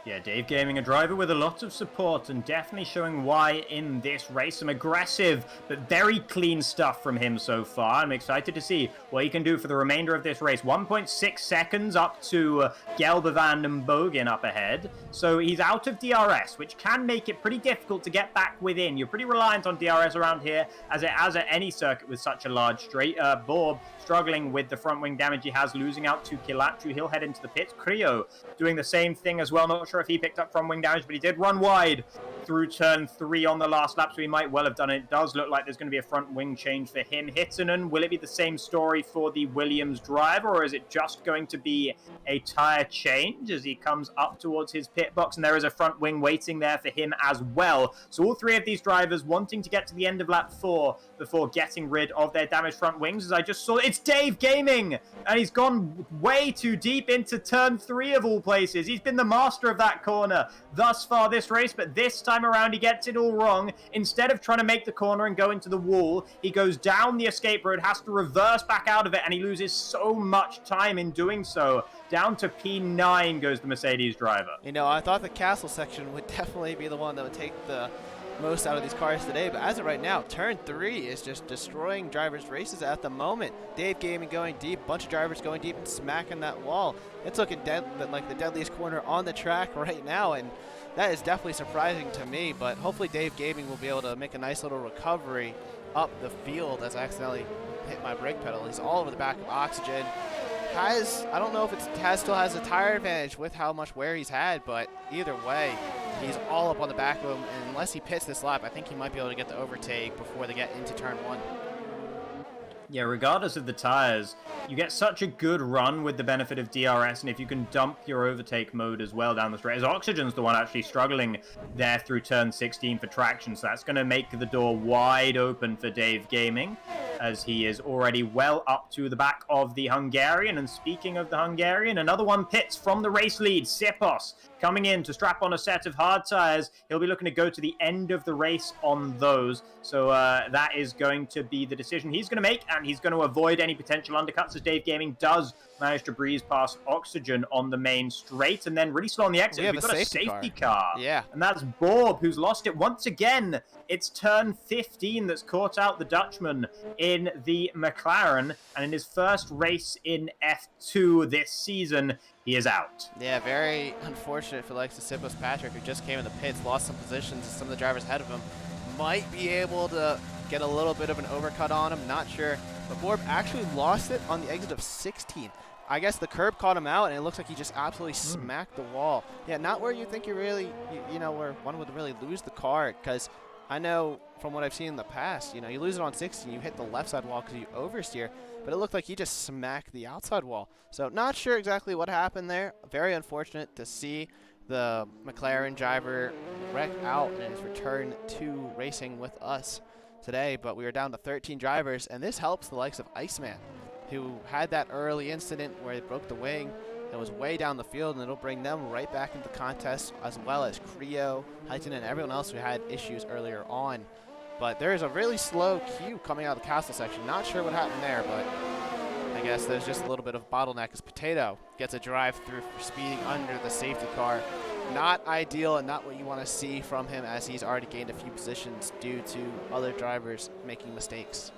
C: Yeah, Dave Gaming, a driver with a lot of support and definitely showing why in this race. Some aggressive but very clean stuff from him so far. I'm excited to see what he can do for the remainder of this race. 1.6 seconds up to Gelbovand and Bogan up ahead. So he's out of DRS, which can make it pretty difficult to get back within. You're pretty reliant on DRS around here, as it has at any circuit with such a large straight. Borb struggling with the front wing damage he has, losing out to Kilatru. He'll head into the pits. Creo doing the same thing as well. Not sure if he picked up front wing damage, but he did run wide through turn 3 on the last lap, so he might well have done it. It does look like there's going to be a front wing change for him. Hittinen, will it be the same story for the Williams driver, or is it just going to be a tire change as he comes up towards his pit box? And there is a front wing waiting there for him as well. So all 3 of these drivers wanting to get to the end of lap 4 before getting rid of their damaged front wings. As I just saw, it's Dave Gaming, and he's gone way too deep into turn 3 of all places. He's been the master of that corner thus far this race, but this time around he gets it all wrong. Instead of trying to make the corner and go into the wall, he goes down the escape road, has to reverse back out of it, and he loses so much time in doing so. Down to P9 goes the Mercedes driver.
B: You know, I thought the castle section would definitely be the one that would take the most out of these cars today, but as of right now, turn 3 is just destroying drivers' races at the moment. Dave Gaming going deep, bunch of drivers going deep and smacking that wall. It's looking like the deadliest corner on the track right now, and that is definitely surprising to me, but hopefully Dave Gaming will be able to make a nice little recovery up the field as I accidentally hit my brake pedal. He's all over the back of Oxygen. I don't know if it still has a tire advantage with how much wear he's had, but either way, he's all up on the back of him, and unless he pits this lap, I think he might be able to get the overtake before they get into turn 1.
C: Yeah, regardless of the tires, you get such a good run with the benefit of DRS, and if you can dump your overtake mode as well down the straight, as Oxygen's the one actually struggling there through turn 16 for traction, so that's going to make the door wide open for Dave Gaming. as he is already well up to the back of the Hungarian. And speaking of the Hungarian, another one pits from the race lead. Sipos coming in to strap on a set of hard tires. He'll be looking to go to the end of the race on those. So that is going to be the decision he's going to make, and he's going to avoid any potential undercuts as Dave Gaming does manage to breeze past Oxygen on the main straight, and then really slow on the exit. We've got a safety car.
B: Yeah.
C: And that's Borb, who's lost it once again. It's turn 15 that's caught out the Dutchman in the McLaren, and in his first race in F2 this season, he is out.
B: Yeah, very unfortunate for like Sipos Patrick, who just came in the pits, lost some positions, and some of the drivers ahead of him might be able to get a little bit of an overcut on him, not sure. But Borb actually lost it on the exit of 16. I guess the curb caught him out, and it looks like he just absolutely smacked the wall. Yeah, not where you think you really, you know, where one would really lose the car, because I know from what I've seen in the past, you know, you lose it on 16, you hit the left side wall because you oversteer, but it looked like he just smacked the outside wall. So not sure exactly what happened there. Very unfortunate to see the McLaren driver wreck out in his return to racing with us today, but we are down to 13 drivers, and this helps the likes of Iceman, who had that early incident where he broke the wing and was way down the field, and it'll bring them right back into the contest, as well as Creo, Heighton, and everyone else who had issues earlier on. But there is a really slow queue coming out of the castle section. Not sure what happened there, but I guess there's just a little bit of bottleneck as Potato gets a drive through for speeding under the safety car. Not ideal and not what you want to see from him, as he's already gained a few positions due to other drivers making mistakes.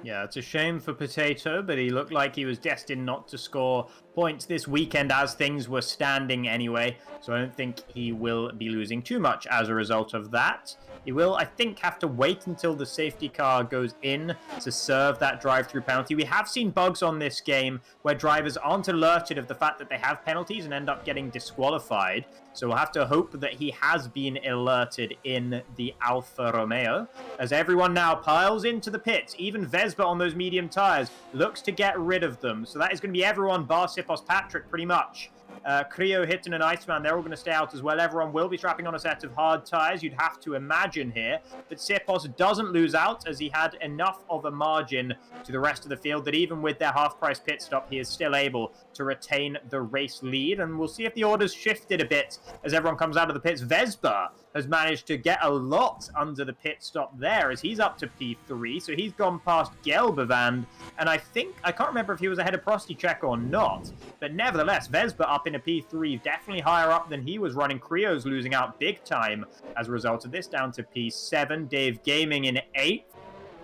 C: Yeah, it's a shame for Potato, but he looked like he was destined not to score points this weekend as things were standing anyway, so I don't think he will be losing too much as a result of that. He will, I think, have to wait until the safety car goes in to serve that drive-through penalty. We have seen bugs on this game where drivers aren't alerted of the fact that they have penalties and end up getting disqualified. So we'll have to hope that he has been alerted in the Alfa Romeo. As everyone now piles into the pits, even Vespa on those medium tires looks to get rid of them. So that is going to be everyone bar Sipos Patrick pretty much. Creo, Hitton, and Iceman, they're all going to stay out as well. Everyone will be strapping on a set of hard tires. You'd have to imagine here that Sipos doesn't lose out, as he had enough of a margin to the rest of the field that even with their half-price pit stop, he is still able to retain the race lead. And we'll see if the order's shifted a bit as everyone comes out of the pits. Vespa has managed to get a lot under the pit stop there, as he's up to P3, so he's gone past Gelbevand, and I can't remember if he was ahead of Prostychek or not, but nevertheless, Vespa up in a P3, definitely higher up than he was running. Creo's losing out big time as a result of this, down to P7, Dave Gaming in 8th,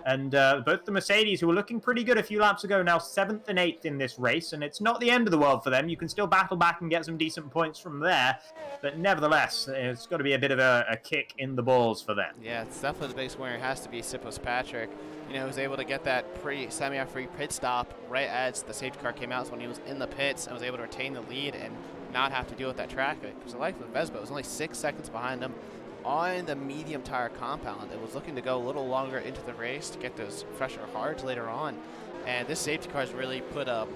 C: and both the Mercedes, who were looking pretty good a few laps ago, now 7th and 8th in this race, and it's not the end of the world for them. You can still battle back and get some decent points from there, but nevertheless, it's got to be a bit of a kick in the balls for them.
B: Yeah, it's definitely the biggest winner. It has to be Sipos Patrick. You know, he was able to get that semi-free pit stop right as the safety car came out, so when he was in the pits and was able to retain the lead and not have to deal with that traffic. Because the life of Vespa was only 6 seconds behind him on the medium tire compound. It was looking to go a little longer into the race to get those fresher hards later on. And this safety car has really put a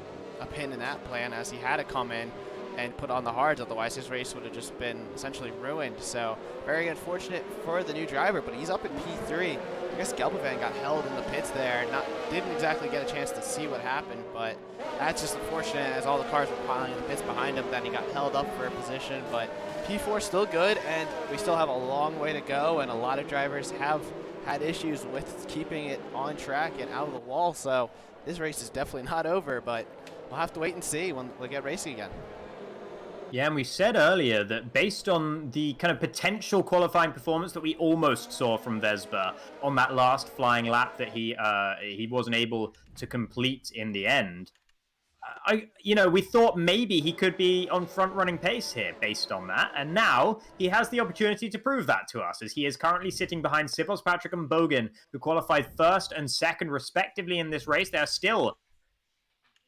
B: pin in that plan, as he had to come in and put on the hards, otherwise his race would have just been essentially ruined. So very unfortunate for the new driver, but he's up at P3. I guess Gelbevand got held in the pits there, didn't exactly get a chance to see what happened, but that's just unfortunate, as all the cars were piling in the pits behind him, that he got held up for a position. But P4 still good, and we still have a long way to go, and a lot of drivers have had issues with keeping it on track and out of the wall, so this race is definitely not over, but we'll have to wait and see when we get racing again.
C: Yeah, and we said earlier that based on the kind of potential qualifying performance that we almost saw from Vespa on that last flying lap that he wasn't able to complete in the end, we thought maybe he could be on front-running pace here based on that, and now he has the opportunity to prove that to us, as he is currently sitting behind Sipos, Patrick, and Bogan, who qualified first and second respectively in this race. They're still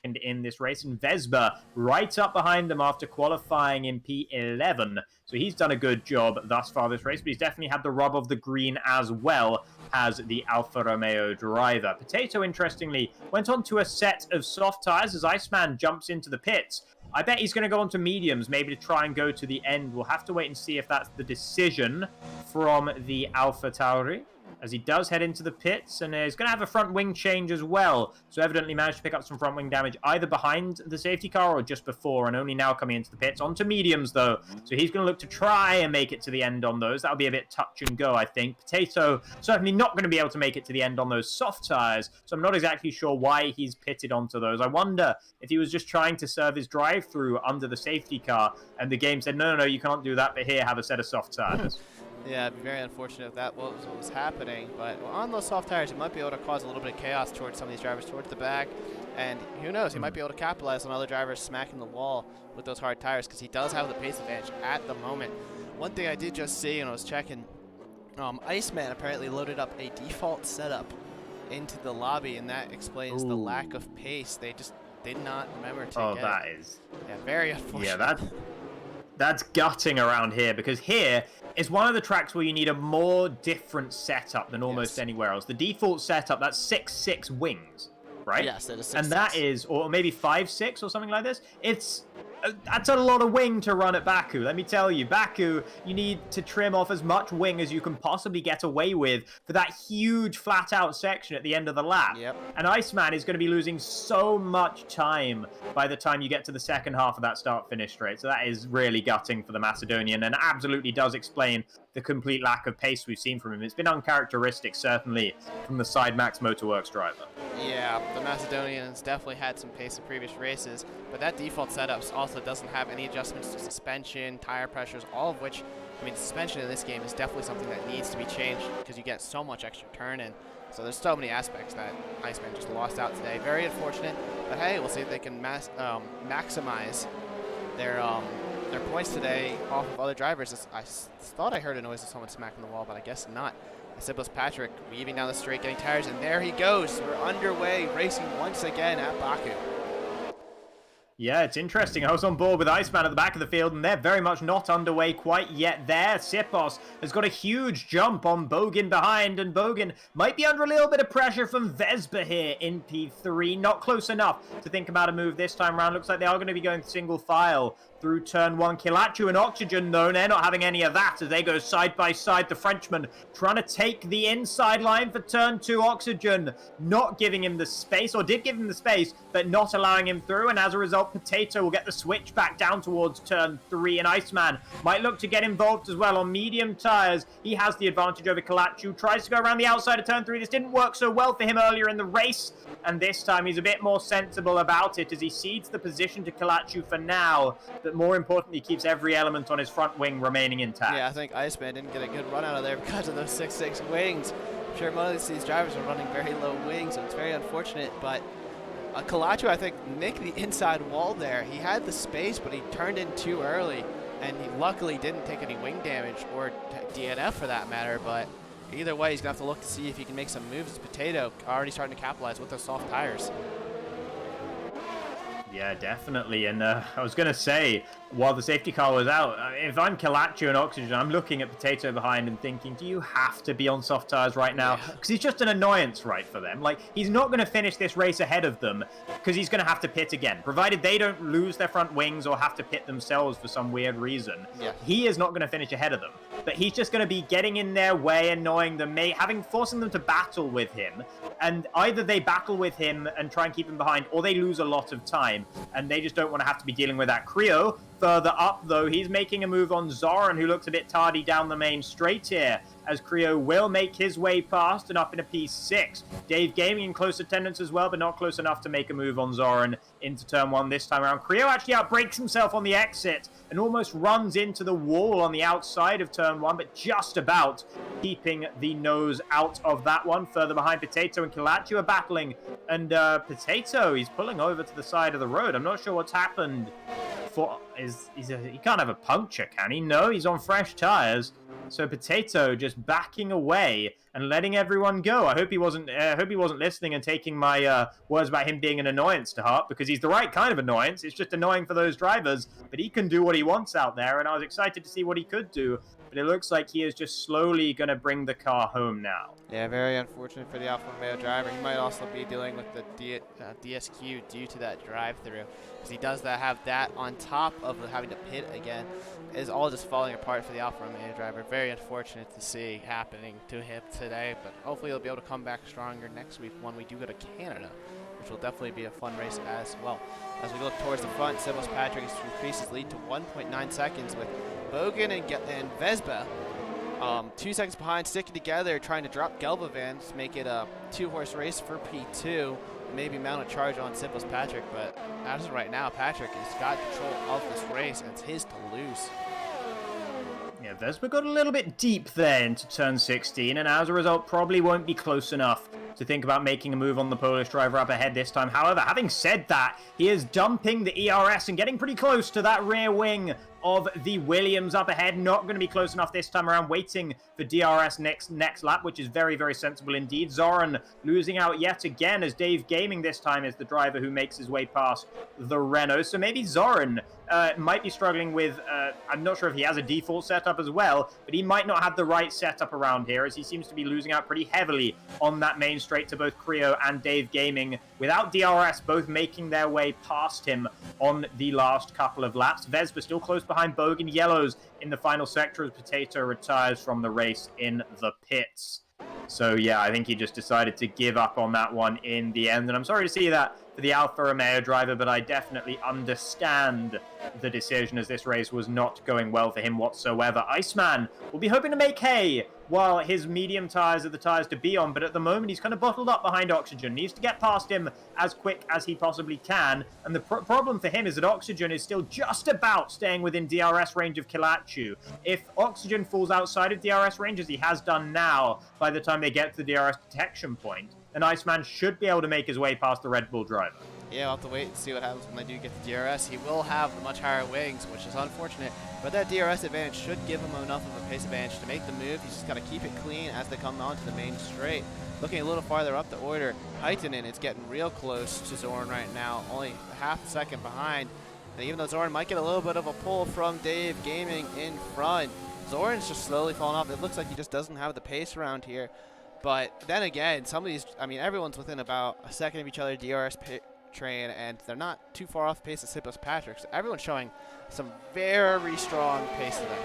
C: in this race, and Vespa right up behind them after qualifying in P11. So he's done a good job thus far this race, but he's definitely had the rub of the green as well as the Alfa Romeo driver. Potato, interestingly, went on to a set of soft tires as Iceman jumps into the pits. I bet he's going to go on to mediums, maybe to try and go to the end. We'll have to wait and see if that's the decision from the Alfa Tauri. as he does head into the pits, and he's going to have a front wing change as well. So evidently managed to pick up some front wing damage either behind the safety car or just before, and only now coming into the pits. Onto mediums, though. So he's going to look to try and make it to the end on those. That'll be a bit touch and go, I think. Potato certainly not going to be able to make it to the end on those soft tires, so I'm not exactly sure why he's pitted onto those. I wonder if he was just trying to serve his drive-through under the safety car, and the game said, no, you can't do that, but here, have a set of soft tires.
B: Yeah, it'd be very unfortunate if that was what was happening, but on those soft tires, it might be able to cause a little bit of chaos towards some of these drivers towards the back, and who knows, he might be able to capitalize on other drivers smacking the wall with those hard tires, because he does have the pace advantage at the moment. One thing I did just see when I was checking, Iceman apparently loaded up a default setup into the lobby, and that explains the lack of pace. They just did not remember to get
C: that
B: it.
C: is...
B: Yeah, very unfortunate.
C: Yeah, that's gutting around here, because here is one of the tracks where you need a more different setup than almost anywhere else. The default setup, that's 6-6 wings, right?
B: Yes, it is 6-6.
C: And that is, or maybe 5-6 or something like this. That's a lot of wing to run at Baku. Let me tell you, Baku, you need to trim off as much wing as you can possibly get away with for that huge flat-out section at the end of the lap.
B: Yep.
C: And Iceman is going to be losing so much time by the time you get to the second half of that start-finish straight. So that is really gutting for the Macedonian, and absolutely does explain the complete lack of pace we've seen from him. It's been uncharacteristic, certainly, from the Side Max Motorworks driver.
B: Yeah, the Macedonians definitely had some pace in previous races, but that default setup also doesn't have any adjustments to suspension, tire pressures, all of which, I mean, suspension in this game is definitely something that needs to be changed because you get so much extra turn in. So there's so many aspects that Iceman just lost out today. Very unfortunate, but hey, we'll see if they can maximize their points today off of other drivers. I thought I heard a noise of someone smacking the wall, but I guess not. Sibless Patrick weaving down the straight, getting tires, and there he goes. We're underway, racing once again at Baku.
C: Yeah, it's interesting. I was on board with Iceman at the back of the field, and they're very much not underway quite yet there. Sipos has got a huge jump on Bogan behind, and Bogan might be under a little bit of pressure from Vespa here in P3. Not close enough to think about a move this time around. Looks like they are going to be going single file through turn one. Kilachu and Oxygen, though, they're not having any of that as they go side by side. The Frenchman trying to take the inside line for turn two. Oxygen not giving him the space, or did give him the space, but not allowing him through. And as a result, Potato will get the switch back down towards turn three. And Iceman might look to get involved as well on medium tires. He has the advantage over Kilachu. Tries to go around the outside of turn three. This didn't work so well for him earlier in the race. And this time he's a bit more sensible about it as he cedes the position to Kilachu for now. But more importantly, keeps every element on his front wing remaining intact.
B: Yeah, I think Iceman didn't get a good run out of there because of those 6-6 wings. I'm sure most of these drivers are running very low wings, so it's very unfortunate. But Kilachu, I think, nicked the inside wall there. He had the space, but he turned in too early, and he luckily didn't take any wing damage, or DNF for that matter. But either way, he's going to have to look to see if he can make some moves. Potato already starting to capitalize with those soft tires.
C: Yeah, definitely. And I was going to say, while the safety car was out, if I'm Kilachu and Oxygen, I'm looking at Potato behind and thinking, do you have to be on soft tires right now? Because he's just an annoyance, right, for them. Like, he's not going to finish this race ahead of them because he's going to have to pit again, provided they don't lose their front wings or have to pit themselves for some weird reason.
B: Yeah.
C: He is not going to finish ahead of them, but he's just going to be getting in their way, annoying them, forcing them to battle with him. And either they battle with him and try and keep him behind, or they lose a lot of time, and they just don't want to have to be dealing with that. Creo, further up, though, he's making a move on Zoran, who looks a bit tardy down the main straight here, as Creo will make his way past and up in a P6. Dave Gaming in close attendance as well, but not close enough to make a move on Zoran into turn one this time around. Creo actually outbrakes himself on the exit and almost runs into the wall on the outside of turn one, but just about keeping the nose out of that one. Further behind, Potato and Kilachu are battling, and Potato, he's pulling over to the side of the road. I'm not sure what's happened. He can't have a puncture, can he? No, he's on fresh tires. So Potato just backing away and letting everyone go. I hope he wasn't listening and taking my words about him being an annoyance to heart, because he's the right kind of annoyance. It's just annoying for those drivers, but he can do what he wants out there, and I was excited to see what he could do. But it looks like he is just slowly going to bring the car home now.
B: Yeah, very unfortunate for the Alfa Romeo driver. He might also be dealing with the DSQ due to that drive-through, because he does have that on top of of having to pit again is all just falling apart for the Alfa Romeo driver. Very unfortunate to see happening to him today, but hopefully he'll be able to come back stronger next week when we do go to Canada, which will definitely be a fun race as well. As we look towards the front, Sibos Patrick has increased his lead to 1.9 seconds with Bogan and Vespa 2 seconds behind, sticking together, trying to drop Gelbavan to make it a 2-horse race for P2. Maybe mount a charge on Sibos Patrick, but as of right now, Patrick has got control of this race, and it's his to lose.
C: Yeah, Vespa got a little bit deep there into turn 16, and as a result, probably won't be close enough to think about making a move on the Polish driver up ahead this time. However, having said that, he is dumping the ERS and getting pretty close to that rear wing of the Williams up ahead. Not going to be close enough this time around, waiting for DRS next lap, which is very, very sensible indeed. Zoran losing out yet again, as Dave Gaming this time is the driver who makes his way past the Renault. So maybe Zoran might be struggling with, I'm not sure if he has a default setup as well, but he might not have the right setup around here, as he seems to be losing out pretty heavily on that main straight to both Creo and Dave Gaming, without DRS both making their way past him on the last couple of laps. Vespa still close behind Bogan. Yellows in the final sector as Potato retires from the race in the pits. So yeah, I think he just decided to give up on that one in the end, and I'm sorry to see that for the Alfa Romeo driver, but I definitely understand the decision, as this race was not going well for him whatsoever. Iceman will be hoping to make hay while his medium tyres are the tyres to be on, but at the moment he's kind of bottled up behind Oxygen. Needs to get past him as quick as he possibly can, and the problem for him is that Oxygen is still just about staying within DRS range of Kilachu. If Oxygen falls outside of DRS range, as he has done now, by the time they get to the DRS detection point, then Iceman should be able to make his way past the Red Bull driver.
B: Yeah, we'll have to wait and see what happens when they do get to DRS. He will have the much higher wings, which is unfortunate, but that DRS advantage should give him enough of a pace advantage to make the move. He's just got to keep it clean as they come onto the main straight. Looking a little farther up the order, Heitinen is getting real close to Zorn right now, only half a second behind. And even though Zorn might get a little bit of a pull from Dave Gaming in front, Zorn's just slowly falling off. It looks like he just doesn't have the pace around here. But then again, some of these, I mean, everyone's within about a second of each other, DRS train, and they're not too far off the pace of Sibos Patrick. So everyone's showing some very strong pace to them.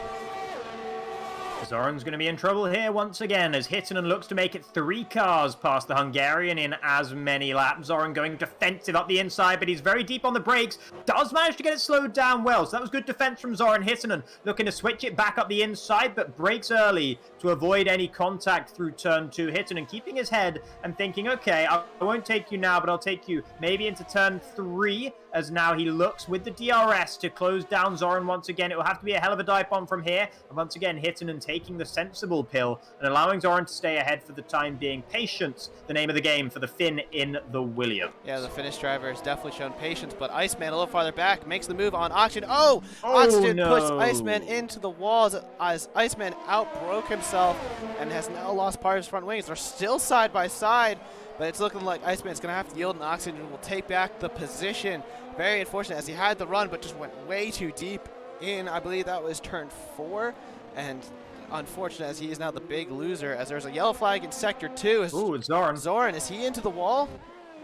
C: Zoran's going to be in trouble here once again, as Hittinen looks to make it 3 cars past the Hungarian in as many laps. Zoran going defensive up the inside, but he's very deep on the brakes. Does manage to get it slowed down well, so that was good defense from Zoran. Hittinen looking to switch it back up the inside, but brakes early to avoid any contact through turn 2. Hittinen keeping his head and thinking, okay, I won't take you now, but I'll take you maybe into turn 3, as now he looks with the DRS to close down Zoran once again. It will have to be a hell of a dive bomb from here. And once again, Hittinen taking the sensible pill and allowing Zoran to stay ahead for the time being. Patience, the name of the game for the Finn in the Williams.
B: Yeah, the Finnish driver has definitely shown patience, but Iceman a little farther back makes the move on Oxygen. Oh, Oxygen
C: no.
B: puts Iceman into the walls as Iceman outbroke himself and has now lost part of his front wings. They're still side by side, but it's looking like Iceman's going to have to yield, and Oxygen will take back the position. Very unfortunate, as he had the run, but just went way too deep in, I believe that was turn 4, and unfortunate as he is now the big loser, as there's a yellow flag in sector 2.
C: Ooh, it's Zoran.
B: Zoran, is he into the wall?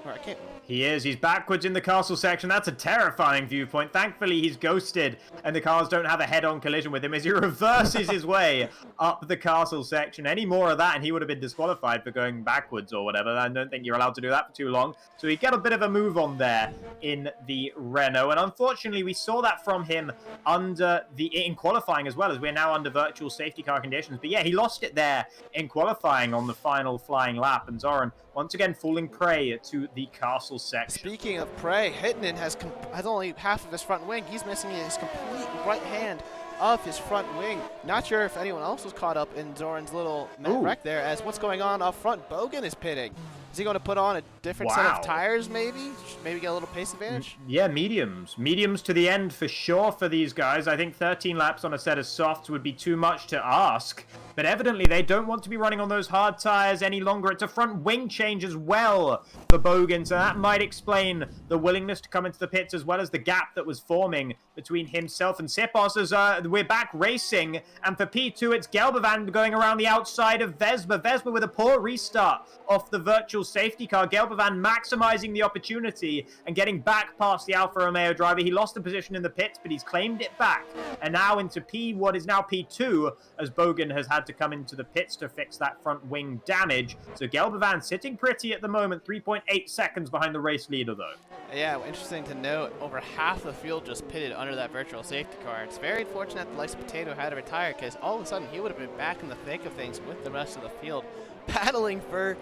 B: Or I can't.
C: He is. He's backwards in the castle section. That's a terrifying viewpoint. Thankfully, he's ghosted, and the cars don't have a head-on collision with him as he reverses his way up the castle section. Any more of that, and he would have been disqualified for going backwards or whatever. I don't think you're allowed to do that for too long. So he got a bit of a move on there in the Renault, and unfortunately, we saw that from him in qualifying as well, as we're now under virtual safety car conditions. But yeah, he lost it there in qualifying on the final flying lap, and Zoran once again falling prey to the castle section.
B: Speaking of prey, Hittinen has only half of his front wing. He's missing his complete right hand of his front wing. Not sure if anyone else was caught up in Zoran's little wreck there, as what's going on up front? Bogan is pitting. Is he going to put on a different set of tires, maybe? Maybe get a little pace advantage?
C: Yeah, mediums. Mediums to the end for sure for these guys. I think 13 laps on a set of softs would be too much to ask. But evidently, they don't want to be running on those hard tires any longer. It's a front wing change as well for Bogan, so that might explain the willingness to come into the pits, as well as the gap that was forming between himself and Sipos, as we're back racing. And for P2, it's Gelbavan going around the outside of Vespa. Vespa with a poor restart off the virtual virtual safety car. Gelbavan maximizing the opportunity and getting back past the Alfa Romeo driver. He lost the position in the pits, but he's claimed it back. And now into what is now P2, as Bogan has had to come into the pits to fix that front wing damage. So Gelbavan sitting pretty at the moment, 3.8 seconds behind the race leader, though.
B: Yeah, interesting to note, over half the field just pitted under that virtual safety car. It's very fortunate the likes of Potato had to retire, because all of a sudden he would have been back in the thick of things with the rest of the field, battling for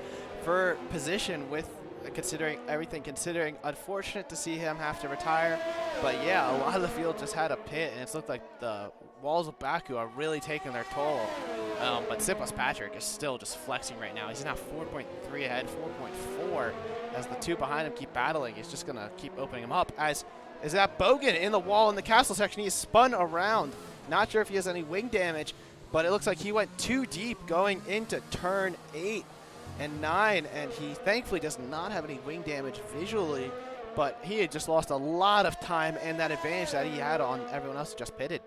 B: position with considering unfortunate to see him have to retire. But yeah, a lot of the field just had a pit, and it's looked like the walls of Baku are really taking their toll. But Sipas Patrick is still just flexing right now. He's now 4.3 ahead, 4.4 as the two behind him keep battling. He's just gonna keep opening him up. Is that Bogan in the wall in the castle section? He's spun around. Not sure if he has any wing damage, but it looks like he went too deep going into turn 8 and 9, and he thankfully does not have any wing damage visually, but he had just lost a lot of time and that advantage that he had on everyone else who just pitted.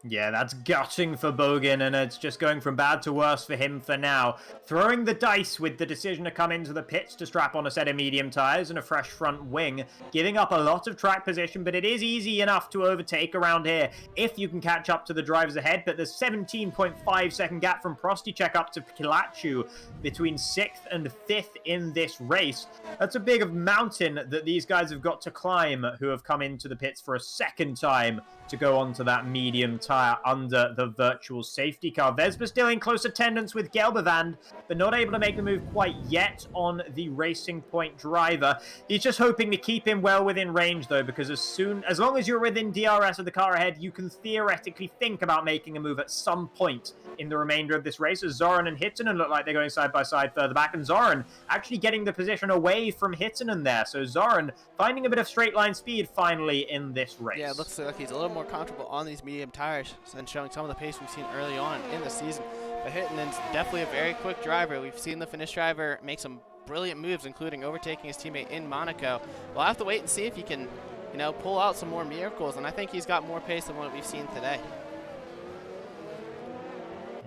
C: Yeah, that's gutting for Bogan, and it's just going from bad to worse for him for now. Throwing the dice with the decision to come into the pits to strap on a set of medium tires and a fresh front wing, giving up a lot of track position, but it is easy enough to overtake around here if you can catch up to the drivers ahead. But there's 17.5 second gap from Prostychek up to Kilachu between 6th and 5th in this race. That's a big mountain that these guys have got to climb, who have come into the pits for a second time to go onto that medium tire under the virtual safety car. Vespa still in close attendance with Gelbavan, but not able to make the move quite yet on the Racing Point driver. He's just hoping to keep him well within range, though, because as long as you're within DRS of the car ahead, you can theoretically think about making a move at some point in the remainder of this race, as Zoran and Hittinen look like they're going side by side further back, and Zoran actually getting the position away from Hittinen there. So Zoran finding a bit of straight line speed finally in this race.
B: Yeah, it looks like he's a little more comfortable on these medium tires and showing some of the pace we've seen early on in the season. But Hittinen's definitely a very quick driver. We've seen the Finnish driver make some brilliant moves, including overtaking his teammate in Monaco. We'll have to wait and see if he can, pull out some more miracles, and I think he's got more pace than what we've seen today.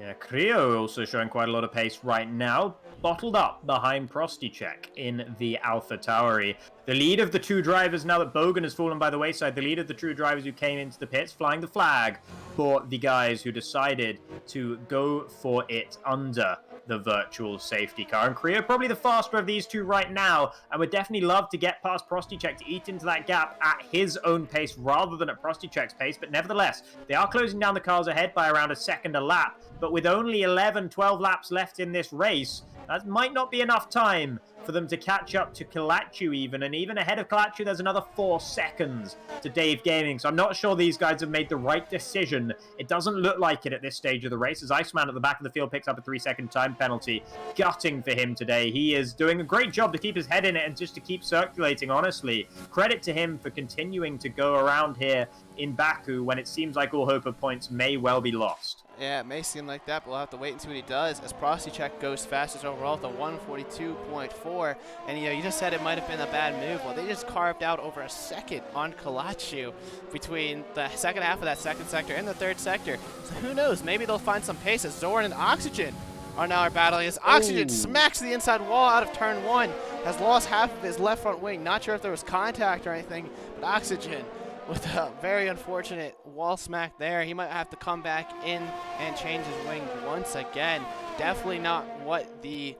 C: Yeah, Creo also showing quite a lot of pace right now, bottled up behind Prostychek in the Alpha Tauri. The lead of the two drivers, now that Bogan has fallen by the wayside, the lead of the two drivers who came into the pits, flying the flag for the guys who decided to go for it under the virtual safety car. And Creo probably the faster of these two right now, and would definitely love to get past Prostychek to eat into that gap at his own pace rather than at Prostychek's pace. But nevertheless, they are closing down the cars ahead by around a second a lap. But with only 11, 12 laps left in this race, that might not be enough time for them to catch up to Kilachu even. And even ahead of Kilachu, there's another 4 seconds to Dave Gaming. So I'm not sure these guys have made the right decision. It doesn't look like it at this stage of the race, as Iceman at the back of the field picks up a 3-second time penalty. Gutting for him today. He is doing a great job to keep his head in it and just to keep circulating, honestly. Credit to him for continuing to go around here in Baku when it seems like all hope of points may well be lost.
B: Yeah, it may seem like that, but we'll have to wait and see what he does, as Prostychek goes fastest overall to 142.4. And, you just said it might have been a bad move. Well, they just carved out over a second on Kilachu between the second half of that second sector and the third sector. So who knows? Maybe they'll find some pace, as Zoran and Oxygen are now battling. As Oxygen smacks the inside wall out of turn 1, has lost half of his left front wing. Not sure if there was contact or anything, but Oxygen with a very unfortunate wall smack there. He might have to come back in and change his wing once again. Definitely not what the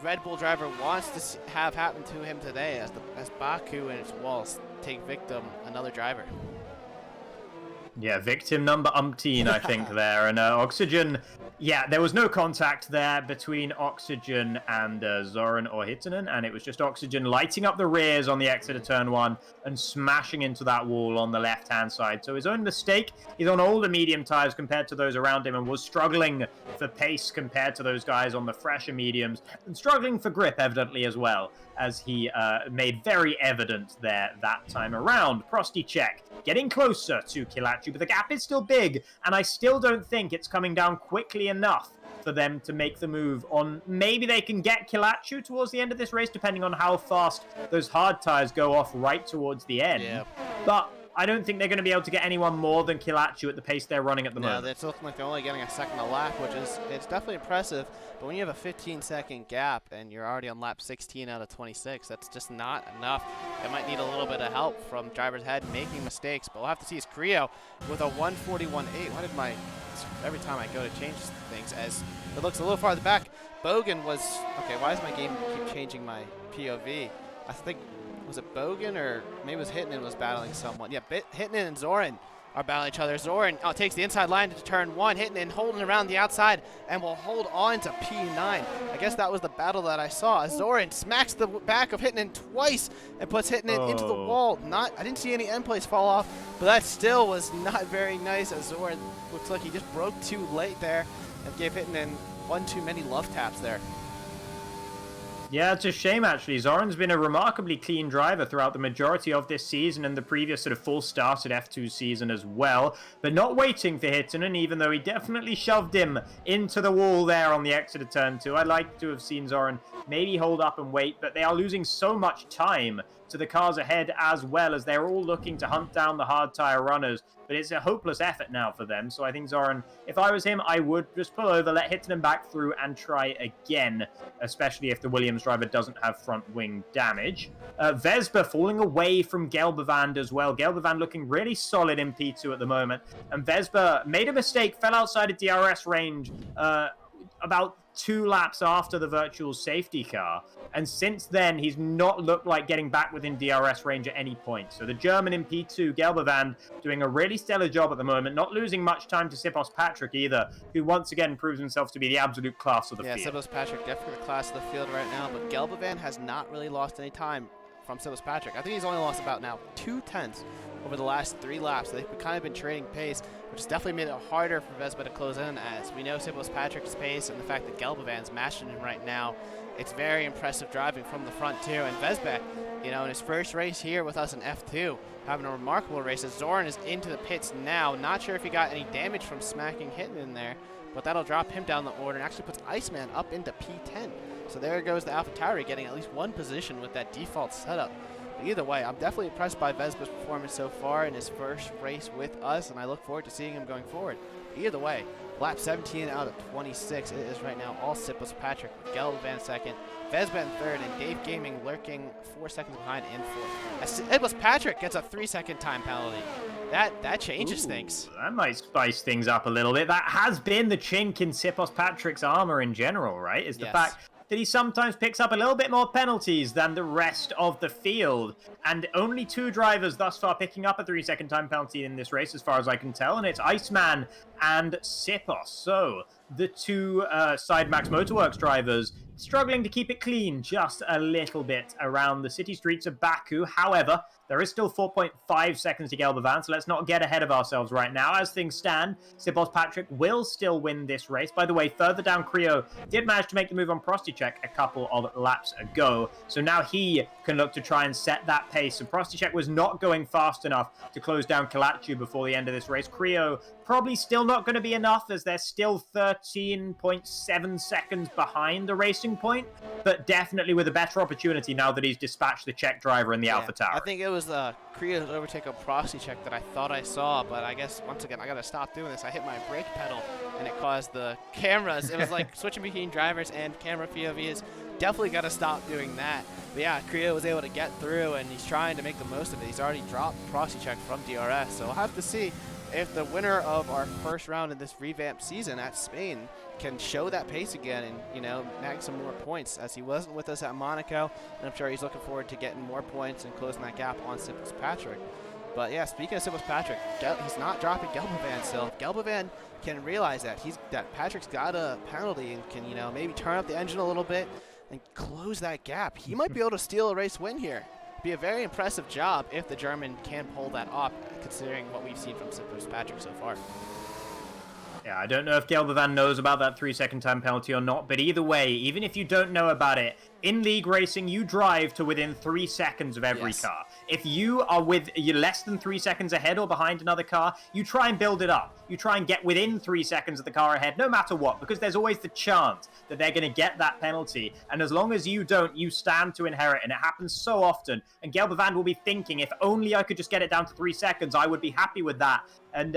B: Red Bull driver wants to have happen to him today, as Baku and its walls take victim another driver.
C: Yeah, victim number umpteen, I think, there. And Oxygen, yeah, there was no contact there between Oxygen and Zoran or Hittinen, and it was just Oxygen lighting up the rears on the exit of turn 1 and smashing into that wall on the left-hand side. So his own mistake. He's on older medium tires compared to those around him and was struggling for pace compared to those guys on the fresher mediums, and struggling for grip, evidently, as well, as he made very evident there that time around. Prostychek getting closer to Kilachu, but the gap is still big, and I still don't think it's coming down quickly enough for them to make the move on. Maybe they can get Kilachu towards the end of this race, depending on how fast those hard tires go off right towards the end. Yeah. But I don't think they're going to be able to get anyone more than Kilachu at the pace they're running at the moment.
B: No, it's looking like they're only getting a second a lap, which is it's definitely impressive. But when you have a 15-second gap and you're already on lap 16 out of 26, that's just not enough. It might need a little bit of help from drivers ahead making mistakes. But we'll have to see is Creo with a 141.8. Why did my every time I go to change things as it looks a little farther back? Bogan was okay. Why does my game keep changing my POV? I think. Was it Bogan or maybe it was Hittinen was battling someone? Yeah, Hittinen and Zoran are battling each other. Zoran takes the inside line to turn 1. Hittinen holding around the outside and will hold on to P9. I guess that was the battle that I saw. Zoran smacks the back of Hittinen twice and puts Hittinen into the wall. I didn't see any end plates fall off, but that still was not very nice as Zoran looks like he just broke too late there and gave Hittinen one too many love taps there.
C: Yeah, it's a shame, actually. Zoran's been a remarkably clean driver throughout the majority of this season and the previous sort of full started F2 season as well, but not waiting for Hittinen, even though he definitely shoved him into the wall there on the exit of turn 2. I'd like to have seen Zoran maybe hold up and wait, but they are losing so much time to the cars ahead as well as they're all looking to hunt down the hard tire runners. But it's a hopeless effort now for them. So I think Zoran, if I was him, I would just pull over, let Hittinen back through and try again, especially if the Williams driver doesn't have front wing damage. Vespa falling away from Gelbevand as well. Gelbevand looking really solid in P2 at the moment. And Vespa made a mistake, fell outside of DRS range about 2 laps after the virtual safety car. And since then, he's not looked like getting back within DRS range at any point. So the German in P2, Gelbevand, doing a really stellar job at the moment, not losing much time to Sipos Patrick either, who once again proves himself to be the absolute class of the field.
B: Yeah, Sipos Patrick definitely the class of the field right now, but Gelbevand has not really lost any time from Sipos Patrick. I think he's only lost about now 2/10 over the last 3 laps. So they've kind of been trading pace, which has definitely made it harder for Vespa to close in, as we know Sipos Patrick's pace and the fact that Gelbevand's matching him right now. It's very impressive driving from the front too. And Vespa, in his first race here with us in F2, having a remarkable race. As Zoran is into the pits now. Not sure if he got any damage from smacking Hittinen there, but that'll drop him down the order and actually puts Iceman up into P10. So there goes the AlphaTauri getting at least 1 position with that default setup. But either way, I'm definitely impressed by Vespa's performance so far in his first race with us, and I look forward to seeing him going forward. Either way, lap 17 out of 26. It is right now all Sipos Patrick with Gelbevand second, Vespa in third, and Dave Gaming lurking 4 seconds behind in fourth. Sipos Patrick gets a 3-second time penalty. That changes things.
C: That might spice things up a little bit. That has been the chink in Sipos Patrick's armor in general, right? Is the fact that he sometimes picks up a little bit more penalties than the rest of the field. And only 2 drivers thus far picking up a 3-second time penalty in this race, as far as I can tell, and it's Iceman and Sipos. So the 2 Side Max Motorworks drivers struggling to keep it clean just a little bit around the city streets of Baku. However, there is still 4.5 seconds to Gelbevand, so let's not get ahead of ourselves right now. As things stand, Sipos Patrick will still win this race. By the way, further down, Creo did manage to make the move on Prostychek a couple of laps ago, so now he can look to try and set that pace. So Prostychek was not going fast enough to close down Kilachu before the end of this race. Creo probably still not going to be enough, as they're still 13.7 seconds behind the racing point, but definitely with a better opportunity now that he's dispatched the Czech driver in the AlphaTauri.
B: I think it was Creo's overtake of Prostychek that I thought I saw, but I guess once again I gotta stop doing this. I hit my brake pedal and it caused the cameras. It was like switching between drivers and camera POVs. Definitely gotta stop doing that. But yeah, Creo was able to get through and he's trying to make the most of it. He's already dropped Prostychek from DRS, so we'll have to see if the winner of our first round in this revamped season at Spain can show that pace again and, nag some more points, as he wasn't with us at Monaco, and I'm sure he's looking forward to getting more points and closing that gap on Sipos Patrick. But yeah, speaking of Sipos Patrick, he's not dropping Gelbevand still. Gelbevand can realize that Patrick's got a penalty and can, maybe turn up the engine a little bit and close that gap. He might be able to steal a race win here. Be a very impressive job if the German can pull that off, considering what we've seen from Sipos Patrick so far.
C: Yeah, I don't know if Gelbevand knows about that 3-second time penalty or not, but either way, even if you don't know about it, in league racing, you drive to within 3 seconds of every car. If you are you're less than 3 seconds ahead or behind another car, you try and build it up. You try and get within 3 seconds of the car ahead, no matter what, because there's always the chance that they're going to get that penalty. And as long as you don't, you stand to inherit. And it happens so often. And Gelbevand will be thinking, if only I could just get it down to 3 seconds, I would be happy with that. And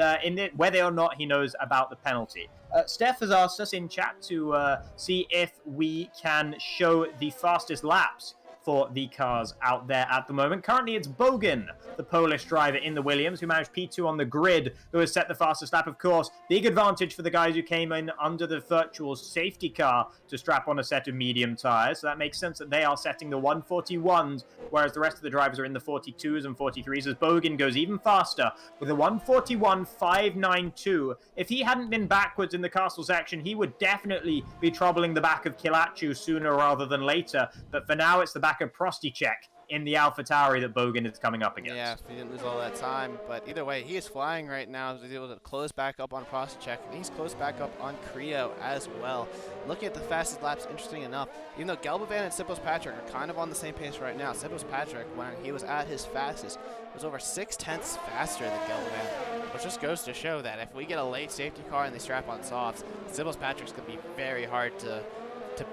C: whether or not he knows about the penalty. Steph has asked us in chat to see if we can show the fastest laps for the cars out there at the moment. Currently, it's Bogan, the Polish driver in the Williams, who managed P2 on the grid, who has set the fastest lap, of course. Big advantage for the guys who came in under the virtual safety car to strap on a set of medium tires. So that makes sense that they are setting the 141s, whereas the rest of the drivers are in the 42s and 43s, as Bogan goes even faster with a 141.592. If he hadn't been backwards in the castle section, he would definitely be troubling the back of Kilachu sooner rather than later. But for now, it's the back of Prosticek in the AlphaTauri that Bogan is coming up against.
B: Yeah, he didn't lose all that time, but either way, he is flying right now. He's able to close back up on Prosticek, and he's closed back up on Creo as well. Looking at the fastest laps, interesting enough, even though Gelbevand and Sipos Patrick are kind of on the same pace right now, Sipos Patrick, when he was at his fastest, was over 6/10 faster than Gelbevand, which just goes to show that if we get a late safety car and they strap on softs, Sipos Patrick's going to be very hard to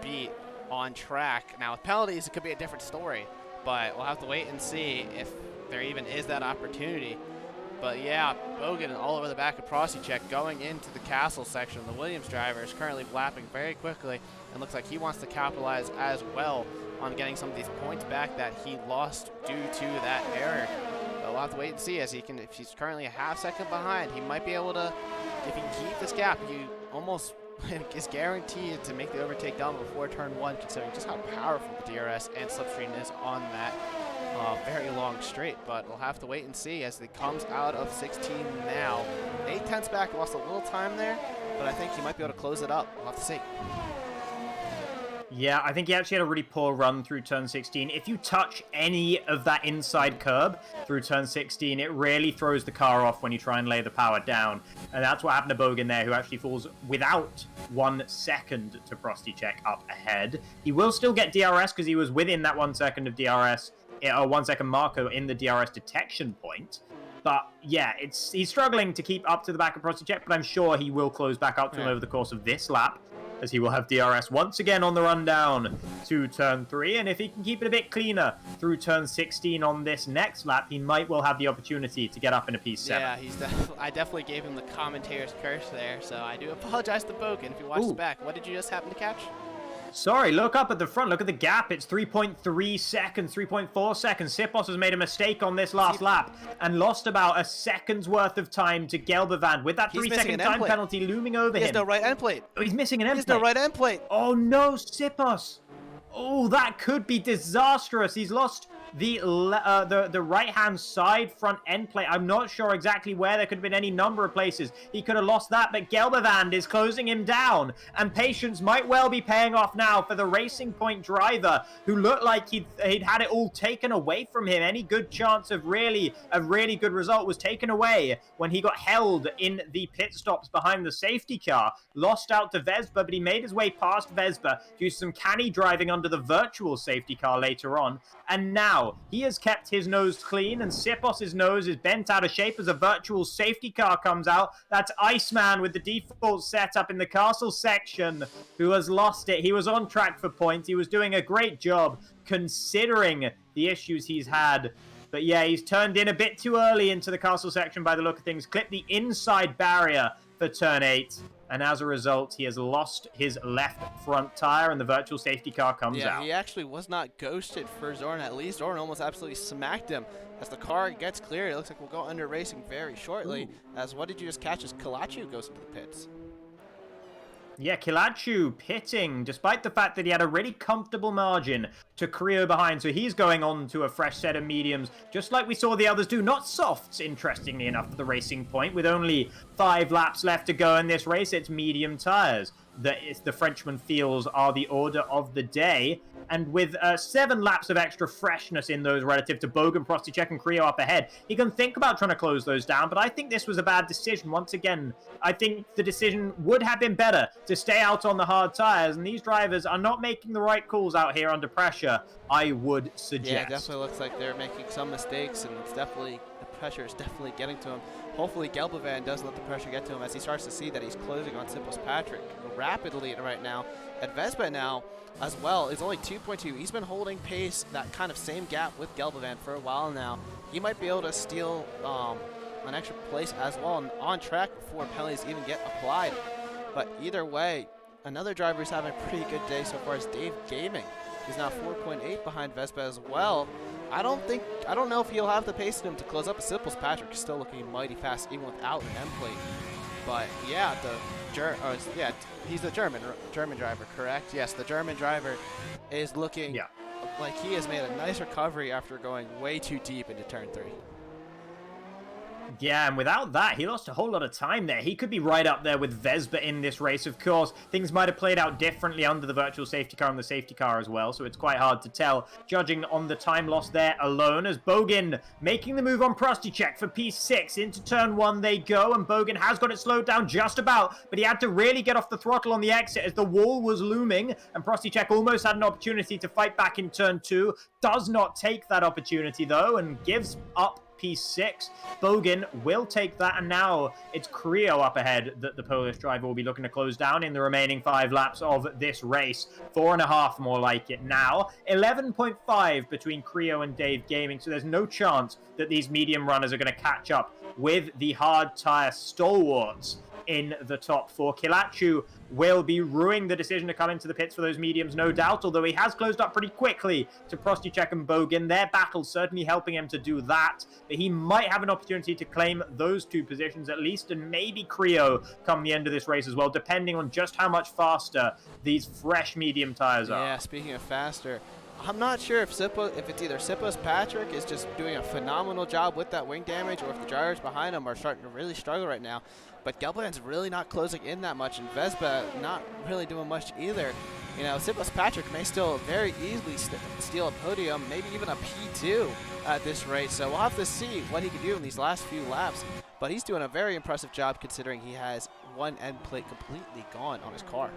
B: beat on track. Now, with penalties, it could be a different story, but we'll have to wait and see if there even is that opportunity. But yeah, Bogan all over the back of Prosticek going into the castle section. The Williams driver is currently lapping very quickly and looks like he wants to capitalize as well on getting some of these points back that he lost due to that error. But we'll have to wait and see, as if he's currently a half second behind, he might be able to, if he can keep this gap, he almost is guaranteed to make the overtake down before turn 1, considering just how powerful the DRS and slipstream is on that very long straight. But we'll have to wait and see as it comes out of 16 now. 8/10 back, lost a little time there, but I think he might be able to close it up. We'll have to see.
C: Yeah, I think he actually had a really poor run through turn 16. If you touch any of that inside curb through turn 16, it really throws the car off when you try and lay the power down. And that's what happened to Bogan there, who actually falls without 1 second to Prosticek up ahead. He will still get DRS because he was within that 1 second of DRS, or 1 second marker in the DRS detection point. But yeah, he's struggling to keep up to the back of Prosticek, but I'm sure he will close back up to him over the course of this lap, as he will have DRS once again on the rundown to turn 3. And if he can keep it a bit cleaner through turn 16 on this next lap, he might well have the opportunity to get up in a P7.
B: Yeah, I definitely gave him the commentator's curse there, so I do apologize to Bogan if you watched the back. What did you just happen to catch?
C: Sorry, look up at the front. Look at the gap. It's 3.3 seconds, 3.4 seconds. Sipos has made a mistake on this last lap and lost about a second's worth of time to Gelbevand with that 3-second time penalty looming over him.
B: He has no right end plate.
C: Oh, he's missing an end plate.
B: He has no right end plate.
C: Oh, no, Sipos. Oh, that could be disastrous. He's lost the right-hand side front end plate. I'm not sure exactly where. There could have been any number of places he could have lost that, but Gelbevand is closing him down, and patience might well be paying off now for the Racing Point driver, who looked like he'd had it all taken away from him. Any good chance of a really good result was taken away when he got held in the pit stops behind the safety car. Lost out to Vespa, but he made his way past Vespa due to some canny driving under the virtual safety car later on. And now he has kept his nose clean, and Sipos's nose is bent out of shape as a virtual safety car comes out. That's Iceman with the default setup in the castle section, who has lost it. He was on track for points. He was doing a great job considering the issues he's had. But yeah, he's turned in a bit too early into the castle section by the look of things. Clipped the inside barrier for turn 8. And as a result, he has lost his left front tire, and the virtual safety car comes out.
B: Yeah, he actually was not ghosted for Zorn. At least Zorn almost absolutely smacked him. As the car gets cleared, it looks like we'll go under racing very shortly. As what did you just catch as Kilachu goes into the pits?
C: Yeah, Kilachu pitting, despite the fact that he had a really comfortable margin to Creo behind. So he's going on to a fresh set of mediums, just like we saw the others do. Not softs, interestingly enough, for the Racing Point. With only 5 laps left to go in this race, it's medium tires that the Frenchman feels are the order of the day. and with 7 laps of extra freshness in those relative to Bogan, Prostychek, and Creo up ahead, he can think about trying to close those down, but I think this was a bad decision. Once again, I think the decision would have been better to stay out on the hard tires, and these drivers are not making the right calls out here under pressure, I would suggest.
B: Yeah, it definitely looks like they're making some mistakes, and it's definitely, the pressure is definitely getting to him. Hopefully Gelbovan doesn't let the pressure get to him as he starts to see that he's closing on Sipos Patrick rapidly right now. At Vespa now as well is only 2.2. He's been holding pace, that kind of same gap with Gelbovan for a while now. He might be able to steal an extra place as well and on track before penalties even get applied. But either way, another driver who's having a pretty good day so far is Dave Gaming. He's now 4.8 behind Vespa as well. I don't know if he'll have the pace in him to close up. Sipos Patrick is still looking mighty fast even without an M plate. But yeah, he's the German driver, correct? Yes, the German driver is looking like he has made a nice recovery after going way too deep into turn 3.
C: Yeah, and without that, he lost a whole lot of time there. He could be right up there with Vespa in this race. Of course, things might have played out differently under the virtual safety car and the safety car as well, so it's quite hard to tell, judging on the time lost there alone, as Bogan making the move on Prostychek for P6. Into turn 1 they go, and Bogan has got it slowed down just about, but he had to really get off the throttle on the exit as the wall was looming, and Prostychek almost had an opportunity to fight back in turn 2. Does not take that opportunity, though, and gives up P6. Bogan will take that, and now it's Creo up ahead that the Polish driver will be looking to close down in the remaining 5 laps of this race. 4.5 more like it now. 11.5 between Creo and Dave Gaming, so there's no chance that these medium runners are going to catch up with the hard tire stalwarts in the top 4. Kilachu will be ruining the decision to come into the pits for those mediums, no doubt, although he has closed up pretty quickly to Prostychek and Bogan. Their battle certainly helping him to do that, but he might have an opportunity to claim those 2 positions at least, and maybe Creo come the end of this race as well, depending on just how much faster these fresh medium tires are.
B: Yeah, speaking of faster, I'm not sure if it's either Sipos Patrick is just doing a phenomenal job with that wing damage, or if the drivers behind him are starting to really struggle right now. But Gelbovan's really not closing in that much, and Vespa not really doing much either. You know, Sipos Patrick may still very easily steal a podium, maybe even a P2 at this race. So we'll have to see what he can do in these last few laps. But he's doing a very impressive job considering he has one end plate completely gone on his car.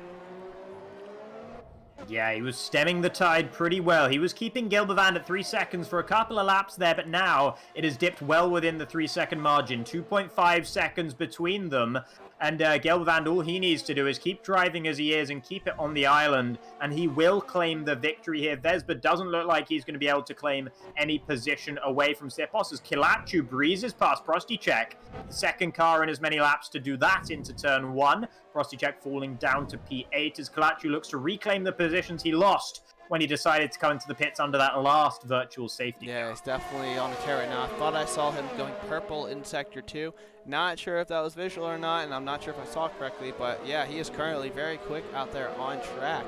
C: Yeah, he was stemming the tide pretty well. He was keeping Gelbovan at 3 seconds for a couple of laps there, but now it has dipped well within the 3-second margin. 2.5 seconds between them. And Gelbovan, all he needs to do is keep driving as he is and keep it on the island, and he will claim the victory here. Vespa doesn't look like he's going to be able to claim any position away from Sipos as Kilachu breezes past Prostychek. The second car in as many laps to do that into turn 1. Prostychek falling down to P8 as Kilachu looks to reclaim the positions he lost when he decided to come into the pits under that last virtual safety car.
B: Yeah, he's definitely on the tear right now. I thought I saw him going purple in Sector 2. Not sure if that was visual or not, and I'm not sure if I saw it correctly, but yeah, he is currently very quick out there on track.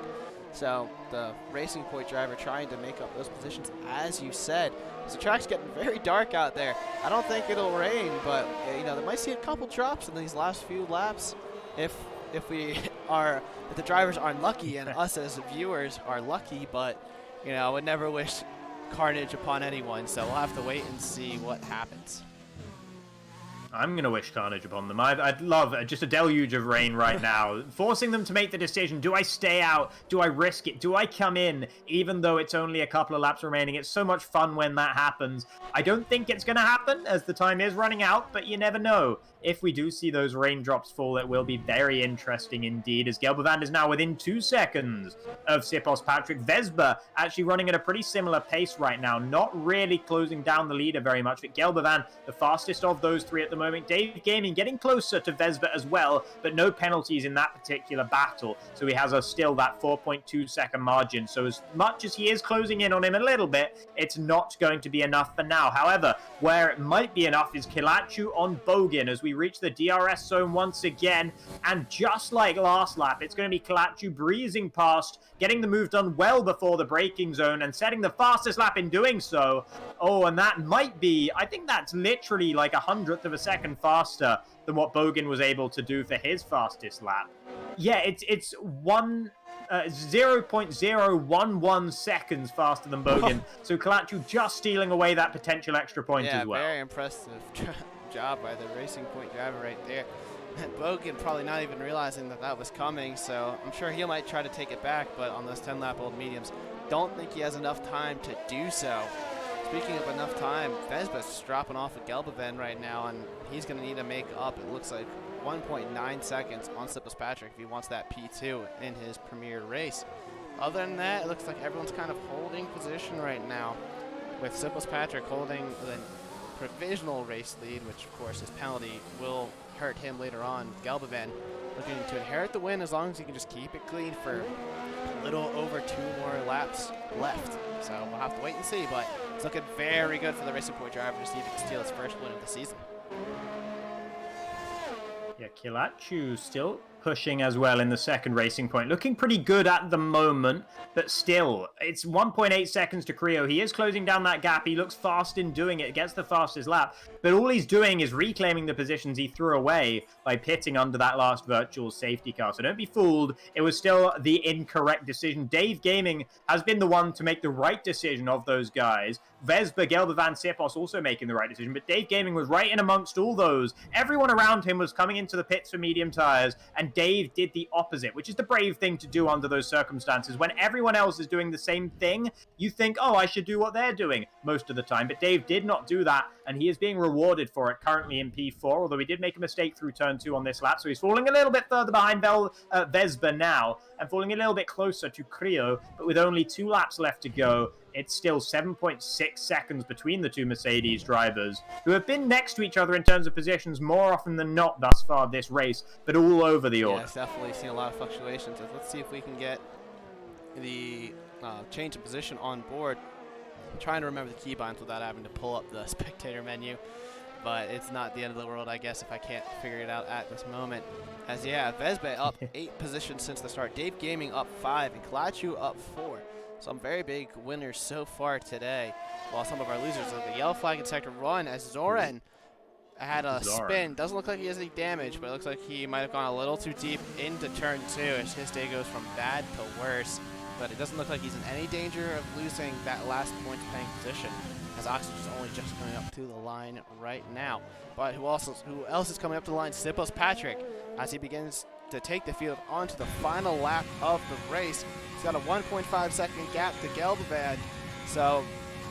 B: So the Racing Point driver trying to make up those positions, as you said. So the track's getting very dark out there. I don't think it'll rain, but you know, they might see a couple drops in these last few laps if the drivers are lucky and us as viewers are lucky, but you know, I would never wish carnage upon anyone, so we'll have to wait and see what happens.
C: I'm going to wish carnage upon them. I'd love just a deluge of rain right now, forcing them to make the decision. Do I stay out? Do I risk it? Do I come in, even though it's only a couple of laps remaining? It's so much fun when that happens. I don't think it's going to happen as the time is running out, but you never know. If we do see those raindrops fall, it will be very interesting indeed, as Gelbovan is now within 2 seconds of Sipos Patrick. Vespa actually running at a pretty similar pace right now, not really closing down the leader very much, but Gelbovan, the fastest of those 3 at the moment. Dave Gaming getting closer to Vespa as well, but no penalties in that particular battle, so he has still that 4.2 second margin. So as much as he is closing in on him a little bit, it's not going to be enough for now. However, where it might be enough is Kilachu on Bogan as we reach the DRS zone once again, and just like last lap, it's going to be Kilachu breezing past, getting the move done well before the braking zone and setting the fastest lap in doing so. Oh, and that might be, I think that's literally like 1/100th of a second faster than what Bogan was able to do for his fastest lap. Yeah, it's 1 0.011 seconds faster than Bogan. So Kalachu just stealing away that potential extra point as well.
B: Yeah, very impressive job by the Racing Point driver right there. Bogan probably not even realizing that that was coming, so I'm sure he might try to take it back, but on those 10-lap-old mediums, don't think he has enough time to do so. Speaking of enough time, Vesba's just dropping off at Gelbaven right now, and he's going to need to make up, it looks like, 1.9 seconds on Sipos Patrick if he wants that P2 in his premier race. Other than that, it looks like everyone's kind of holding position right now, with Sipos Patrick holding the provisional race lead, which of course his penalty will hurt him later on. Gelbaven looking to inherit the win as long as he can just keep it clean for a little over 2 more laps left. So we'll have to wait and see, but it's looking very good for the Racing Point driver to see if he can steal his first win of the season.
C: Yeah, Kalachu still pushing as well in the second Racing Point. Looking pretty good at the moment, but still, it's 1.8 seconds to Creo. He is closing down that gap. He looks fast in doing it, gets the fastest lap, but all he's doing is reclaiming the positions he threw away by pitting under that last virtual safety car. So don't be fooled. It was still the incorrect decision. Dave Gaming has been the one to make the right decision of those guys. Vespa, Gelbavan, Sipos also making the right decision, but Dave Gaming was right in amongst all those. Everyone around him was coming into the pits for medium tires, and Dave did the opposite, which is the brave thing to do under those circumstances. When everyone else is doing the same thing, you think, oh, I should do what they're doing most of the time, but Dave did not do that, and he is being rewarded for it currently in P4, although he did make a mistake through turn 2 on this lap, so he's falling a little bit further behind Vespa now, and falling a little bit closer to Creo, but with only 2 laps left to go, it's still 7.6 seconds between the two Mercedes drivers, who have been next to each other in terms of positions more often than not thus far this race, but all over the order.
B: Yeah, it's definitely seen a lot of fluctuations. Let's see if we can get the change of position on board. I'm trying to remember the keybinds without having to pull up the spectator menu, but it's not the end of the world, I guess, if I can't figure it out at this moment. As, yeah, Vespa up 8 positions since the start. Dave Gaming up 5, and Kalachu up 4. Some very big winners so far today, while some of our losers are the yellow flag in sector 1 as Zoran had a spin. Doesn't look like he has any damage, but it looks like he might have gone a little too deep into turn 2 as his day goes from bad to worse. But it doesn't look like he's in any danger of losing that last point paying position, as Oxygen's only just coming up to the line right now. But who else is coming up to the line? Sipos Patrick, as he begins to take the field onto the final lap of the race. He's got a 1.5 second gap to Gelbavan. So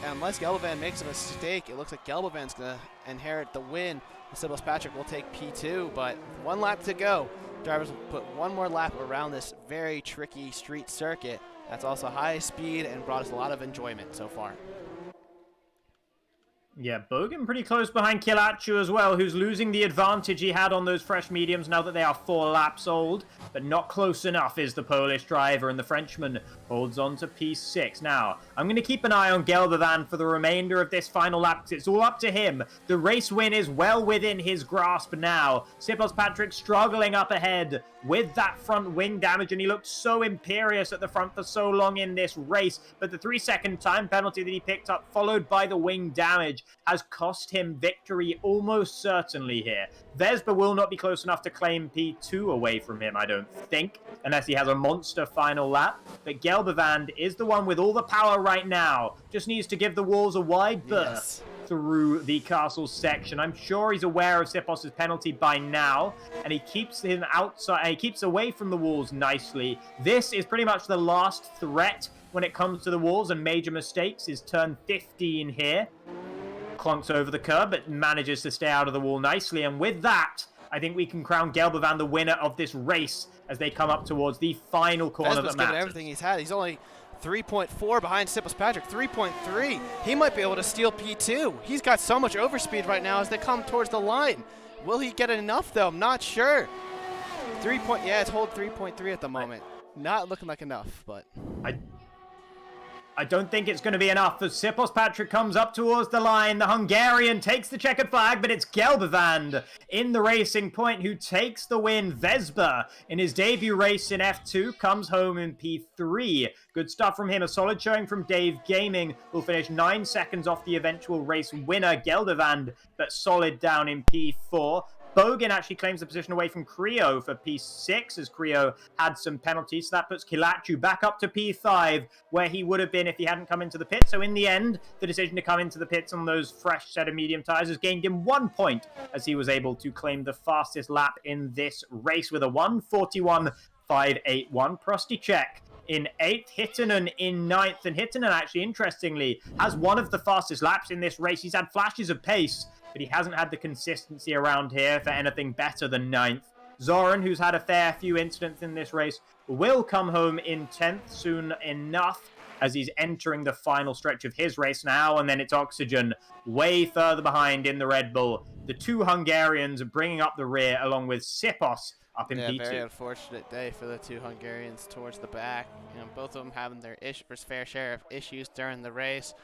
B: unless Gelbavan makes a mistake, it looks like Gelbavan's going to inherit the win. Sipos Patrick will take P2, but 1 lap to go. Drivers will put 1 more lap around this very tricky street circuit. That's also high speed and brought us a lot of enjoyment so far.
C: Yeah, Bogan pretty close behind Kalachu as well, who's losing the advantage he had on those fresh mediums now that they are 4 laps old. But not close enough is the Polish driver, and the Frenchman holds on to P6. Now, I'm going to keep an eye on Gelbavan for the remainder of this final lap, because it's all up to him. The race win is well within his grasp now. Sipos Patrick struggling up ahead with that front wing damage, and he looked so imperious at the front for so long in this race. But the 3-second time penalty that he picked up, followed by the wing damage, has cost him victory almost certainly here. Vespa will not be close enough to claim P2 away from him, I don't think, unless he has a monster final lap. But Gelbavan is the one with all the power right now. Just needs to give the walls a wide berth through the castle section. I'm sure he's aware of Sipos' penalty by now, and he keeps him outside. He keeps away from the walls nicely. This is pretty much the last threat when it comes to the walls and major mistakes. Is turn 15 here. Clunks over the curb, but manages to stay out of the wall nicely. And with that, I think we can crown Gelbavan the winner of this race as they come up towards the final corner
B: Vespa's
C: that matters.
B: given everything he's had. He's only 3.4 behind Sipos Patrick, 3.3. He might be able to steal P2. He's got so much overspeed right now as they come towards the line. Will he get enough, though? I'm not sure. Yeah, it's hold 3.3 at the moment. Not looking like enough, but
C: I don't think it's going to be enough as Sipos Patrick comes up towards the line. The Hungarian takes the checkered flag, but it's Gelbavan in the Racing Point who takes the win. Vespa, in his debut race in F2, comes home in P3. Good stuff from him. A solid showing from Dave Gaming, who'll finish 9 seconds off the eventual race winner, Gelbavan, but solid down in P4. Bogan actually claims the position away from Creo for P6, as Creo had some penalties. So that puts Kilachu back up to P5, where he would have been if he hadn't come into the pit. So in the end, the decision to come into the pits on those fresh set of medium tires has gained him 1 point, as he was able to claim the fastest lap in this race with a 1:41.581. Prosticek in 8th, Hittinen in 9th, and Hittinen actually, interestingly, has one of the fastest laps in this race. He's had flashes of pace, but he hasn't had the consistency around here for anything better than 9th. Zoran, who's had a fair few incidents in this race, will come home in 10th soon enough, as he's entering the final stretch of his race now, and then it's Oxygen way further behind in the Red Bull. The two Hungarians bringing up the rear, along with Sipos up in P2.
B: Very unfortunate day for the two Hungarians towards the back. You know, both of them having their fair share of issues during the race.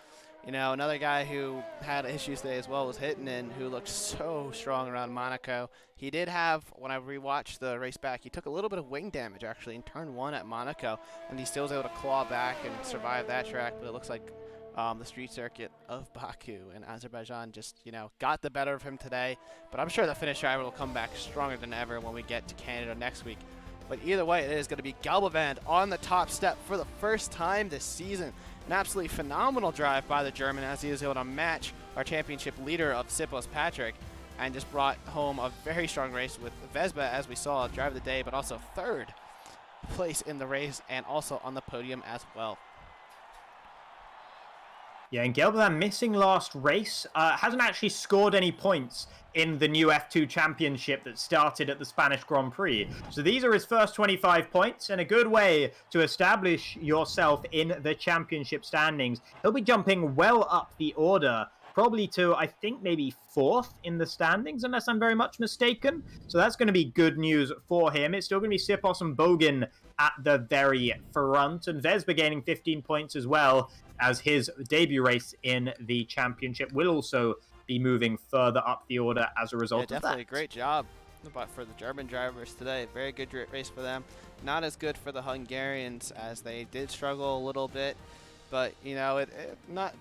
B: You know, another guy who had issues today as well was Hittinen, who looked so strong around Monaco. He did have, when I rewatched the race back, he took a little bit of wing damage actually in turn 1 at Monaco, and he still was able to claw back and survive that track. But it looks like the street circuit of Baku and Azerbaijan just, you know, got the better of him today. But I'm sure the Finnish driver will come back stronger than ever when we get to Canada next week. But either way, it is going to be Galbavand on the top step for the first time this season. An absolutely phenomenal drive by the German, as he was able to match our championship leader of Sipos Patrick, and just brought home a very strong race with Vespa, as we saw, drive of the day, but also 3rd place in the race and also on the podium as well.
C: Yeah, and Gelbavand missing last race, hasn't actually scored any points in the new F2 championship that started at the Spanish Grand Prix. So these are his first 25 points, and a good way to establish yourself in the championship standings. He'll be jumping well up the order, probably to, I think, maybe 4th in the standings, unless I'm very much mistaken. So that's going to be good news for him. It's still going to be Sipos and Bogan at the very front, and Vespa gaining 15 points as well, as his debut race in the championship will also be moving further up the order as a result of that.
B: Definitely a great job for the German drivers today. Very good race for them. Not as good for the Hungarians, as they did struggle a little bit. But, you know,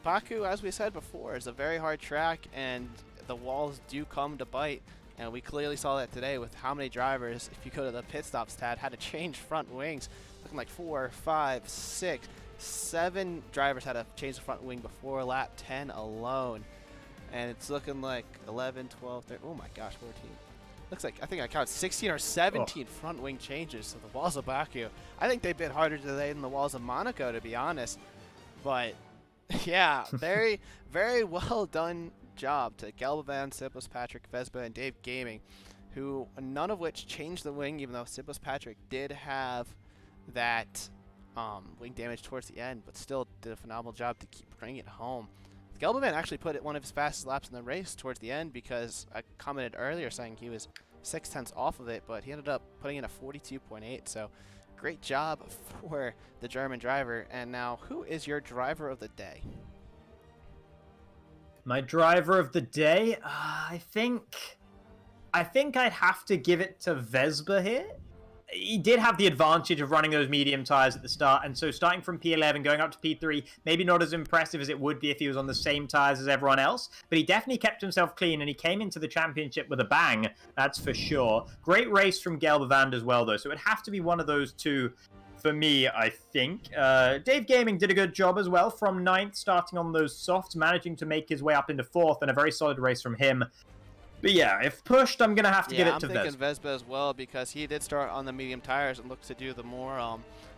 B: Baku, as we said before, is a very hard track, and the walls do come to bite. And we clearly saw that today with how many drivers, if you go to the pit stop stat, had to change front wings. Looking like 4, 5, 6, 7 drivers had to change the front wing before lap 10 alone. And it's looking like 11, 12, 13, oh my gosh, 14. Looks like, I think I counted 16 or 17 front wing changes to the walls of Baku. I think they bit harder today than the walls of Monaco, to be honest. But, yeah, very, very well done job to Gelbavand, Sipos Patrick, Vespa, and Dave Gaming, who none of which changed the wing, even though Sipos Patrick did have that wing damage towards the end, but still did a phenomenal job to keep bringing it home. Gelbavand actually put one of his fastest laps in the race towards the end, because I commented earlier saying he was 0.6 off of it, but he ended up putting in a 42.8, so great job for the German driver. And now, who is your driver of the day?
C: My driver of the day, I think I'd have to give it to Vespa here. He did have the advantage of running those medium tires at the start, and so starting from P11 going up to P3, maybe not as impressive as it would be if he was on the same tires as everyone else, but he definitely kept himself clean, and he came into the championship with a bang, that's for sure. Great race from Gelbavand as well, though, so it would have to be one of those two for me, I think. Dave Gaming did a good job as well, from 9th, starting on those softs, managing to make his way up into 4th, and a very solid race from him. But yeah, if pushed, I'm going to have to give it to Vespa.
B: I'm thinking Vespa as well, because he did start on the medium tires and looked to do the more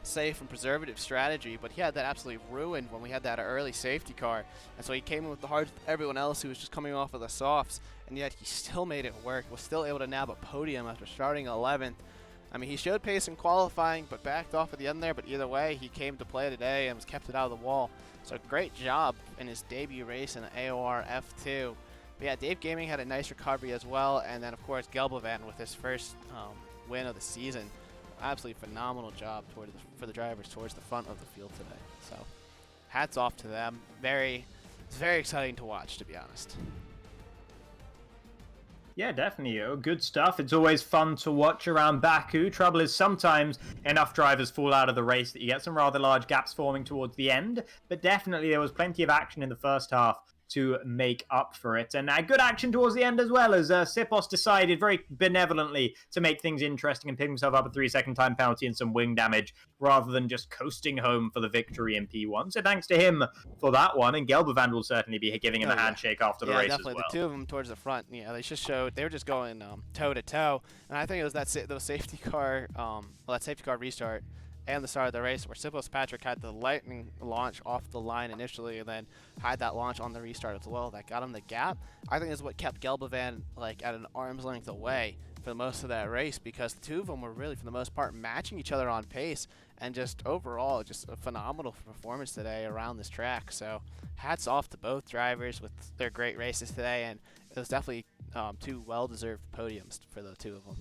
B: safe and preservative strategy, but he had that absolutely ruined when we had that early safety car. And so he came in with the hards with everyone else who was just coming off of the softs, and yet he still made it work, was still able to nab a podium after starting 11th. I mean, he showed pace in qualifying, but backed off at the end there, but either way, he came to play today and was kept it out of the wall. So great job in his debut race in the AOR F2. But yeah, Dave Gaming had a nice recovery as well, and then of course Gelbavand with his first win of the season. Absolutely phenomenal job for the drivers towards the front of the field today. So hats off to them. It's very exciting to watch, to be honest.
C: Yeah, definitely. Good stuff. It's always fun to watch around Baku. Trouble is sometimes enough drivers fall out of the race that you get some rather large gaps forming towards the end. But definitely there was plenty of action in the first half to make up for it. And good action towards the end as well, as Sipos decided very benevolently to make things interesting and pick himself up a 3-second time penalty and some wing damage, rather than just coasting home for the victory in P1. So thanks to him for that one, and Gelbevand will certainly be giving him a handshake after the race
B: definitely.
C: as well.
B: The two of them towards the front, they just showed they were just going toe to toe, and I think it was those safety car, that safety car restart and the start of the race where Sipos Patrick had the lightning launch off the line initially, and then had that launch on the restart as well. That got him the gap. I think is what kept Gelbevand like at an arm's length away for most of that race, because the two of them were really, for the most part, matching each other on pace, and just overall, just a phenomenal performance today around this track. So hats off to both drivers with their great races today, and it was definitely two well-deserved podiums for the two of them.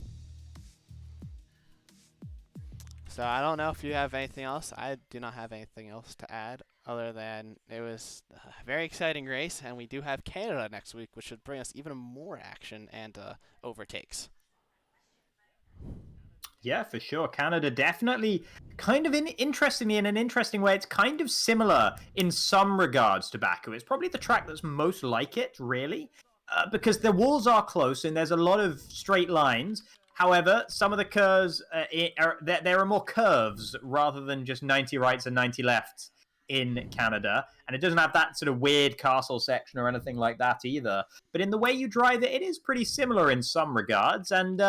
B: So I don't know if you have anything else. I do not have anything else to add, other than it was a very exciting race, and we do have Canada next week, which should bring us even more action and overtakes.
C: Yeah, for sure. Canada definitely kind of interestingly, in an interesting way, it's kind of similar in some regards to Baku. It's probably the track that's most like it, really, because the walls are close and there's a lot of straight lines. However, some of the curves, there are more curves rather than just 90 rights and 90 lefts in Canada. And it doesn't have that sort of weird castle section or anything like that either. But in the way you drive it, it is pretty similar in some regards. And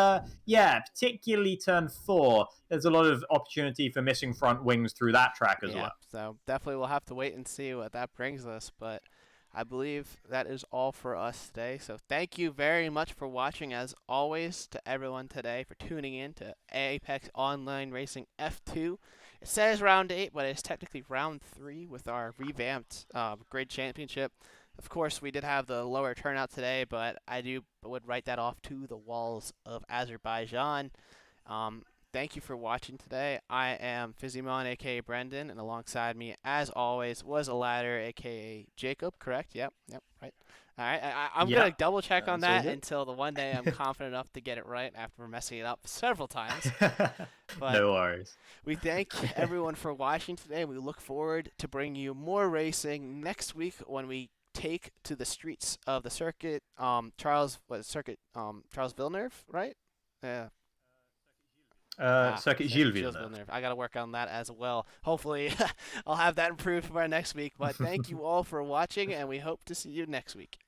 C: yeah, particularly turn 4, there's a lot of opportunity for missing front wings through that track as well.
B: So definitely we'll have to wait and see what that brings us. But I believe that is all for us today. So thank you very much for watching, as always, to everyone today for tuning in to Apex Online Racing F2. It says round 8, but it's technically round 3 with our revamped grid championship. Of course, we did have the lower turnout today, but I would write that off to the walls of Azerbaijan. Thank you for watching today. I am Fizzymon, a.k.a. Brendan, and alongside me, as always, was Alador, a.k.a. Jacob, correct? Yep, right. All right, I'm going to double-check on that until the one day I'm confident enough to get it right after messing it up several times. But
C: no worries.
B: We thank everyone for watching today. We look forward to bringing you more racing next week when we take to the streets of the circuit. Charles Villeneuve, right? Yeah.
C: Circuit Gilles Villeneuve.
B: I got to work on that as well. Hopefully, I'll have that improved for our next week. But thank you all for watching, and we hope to see you next week.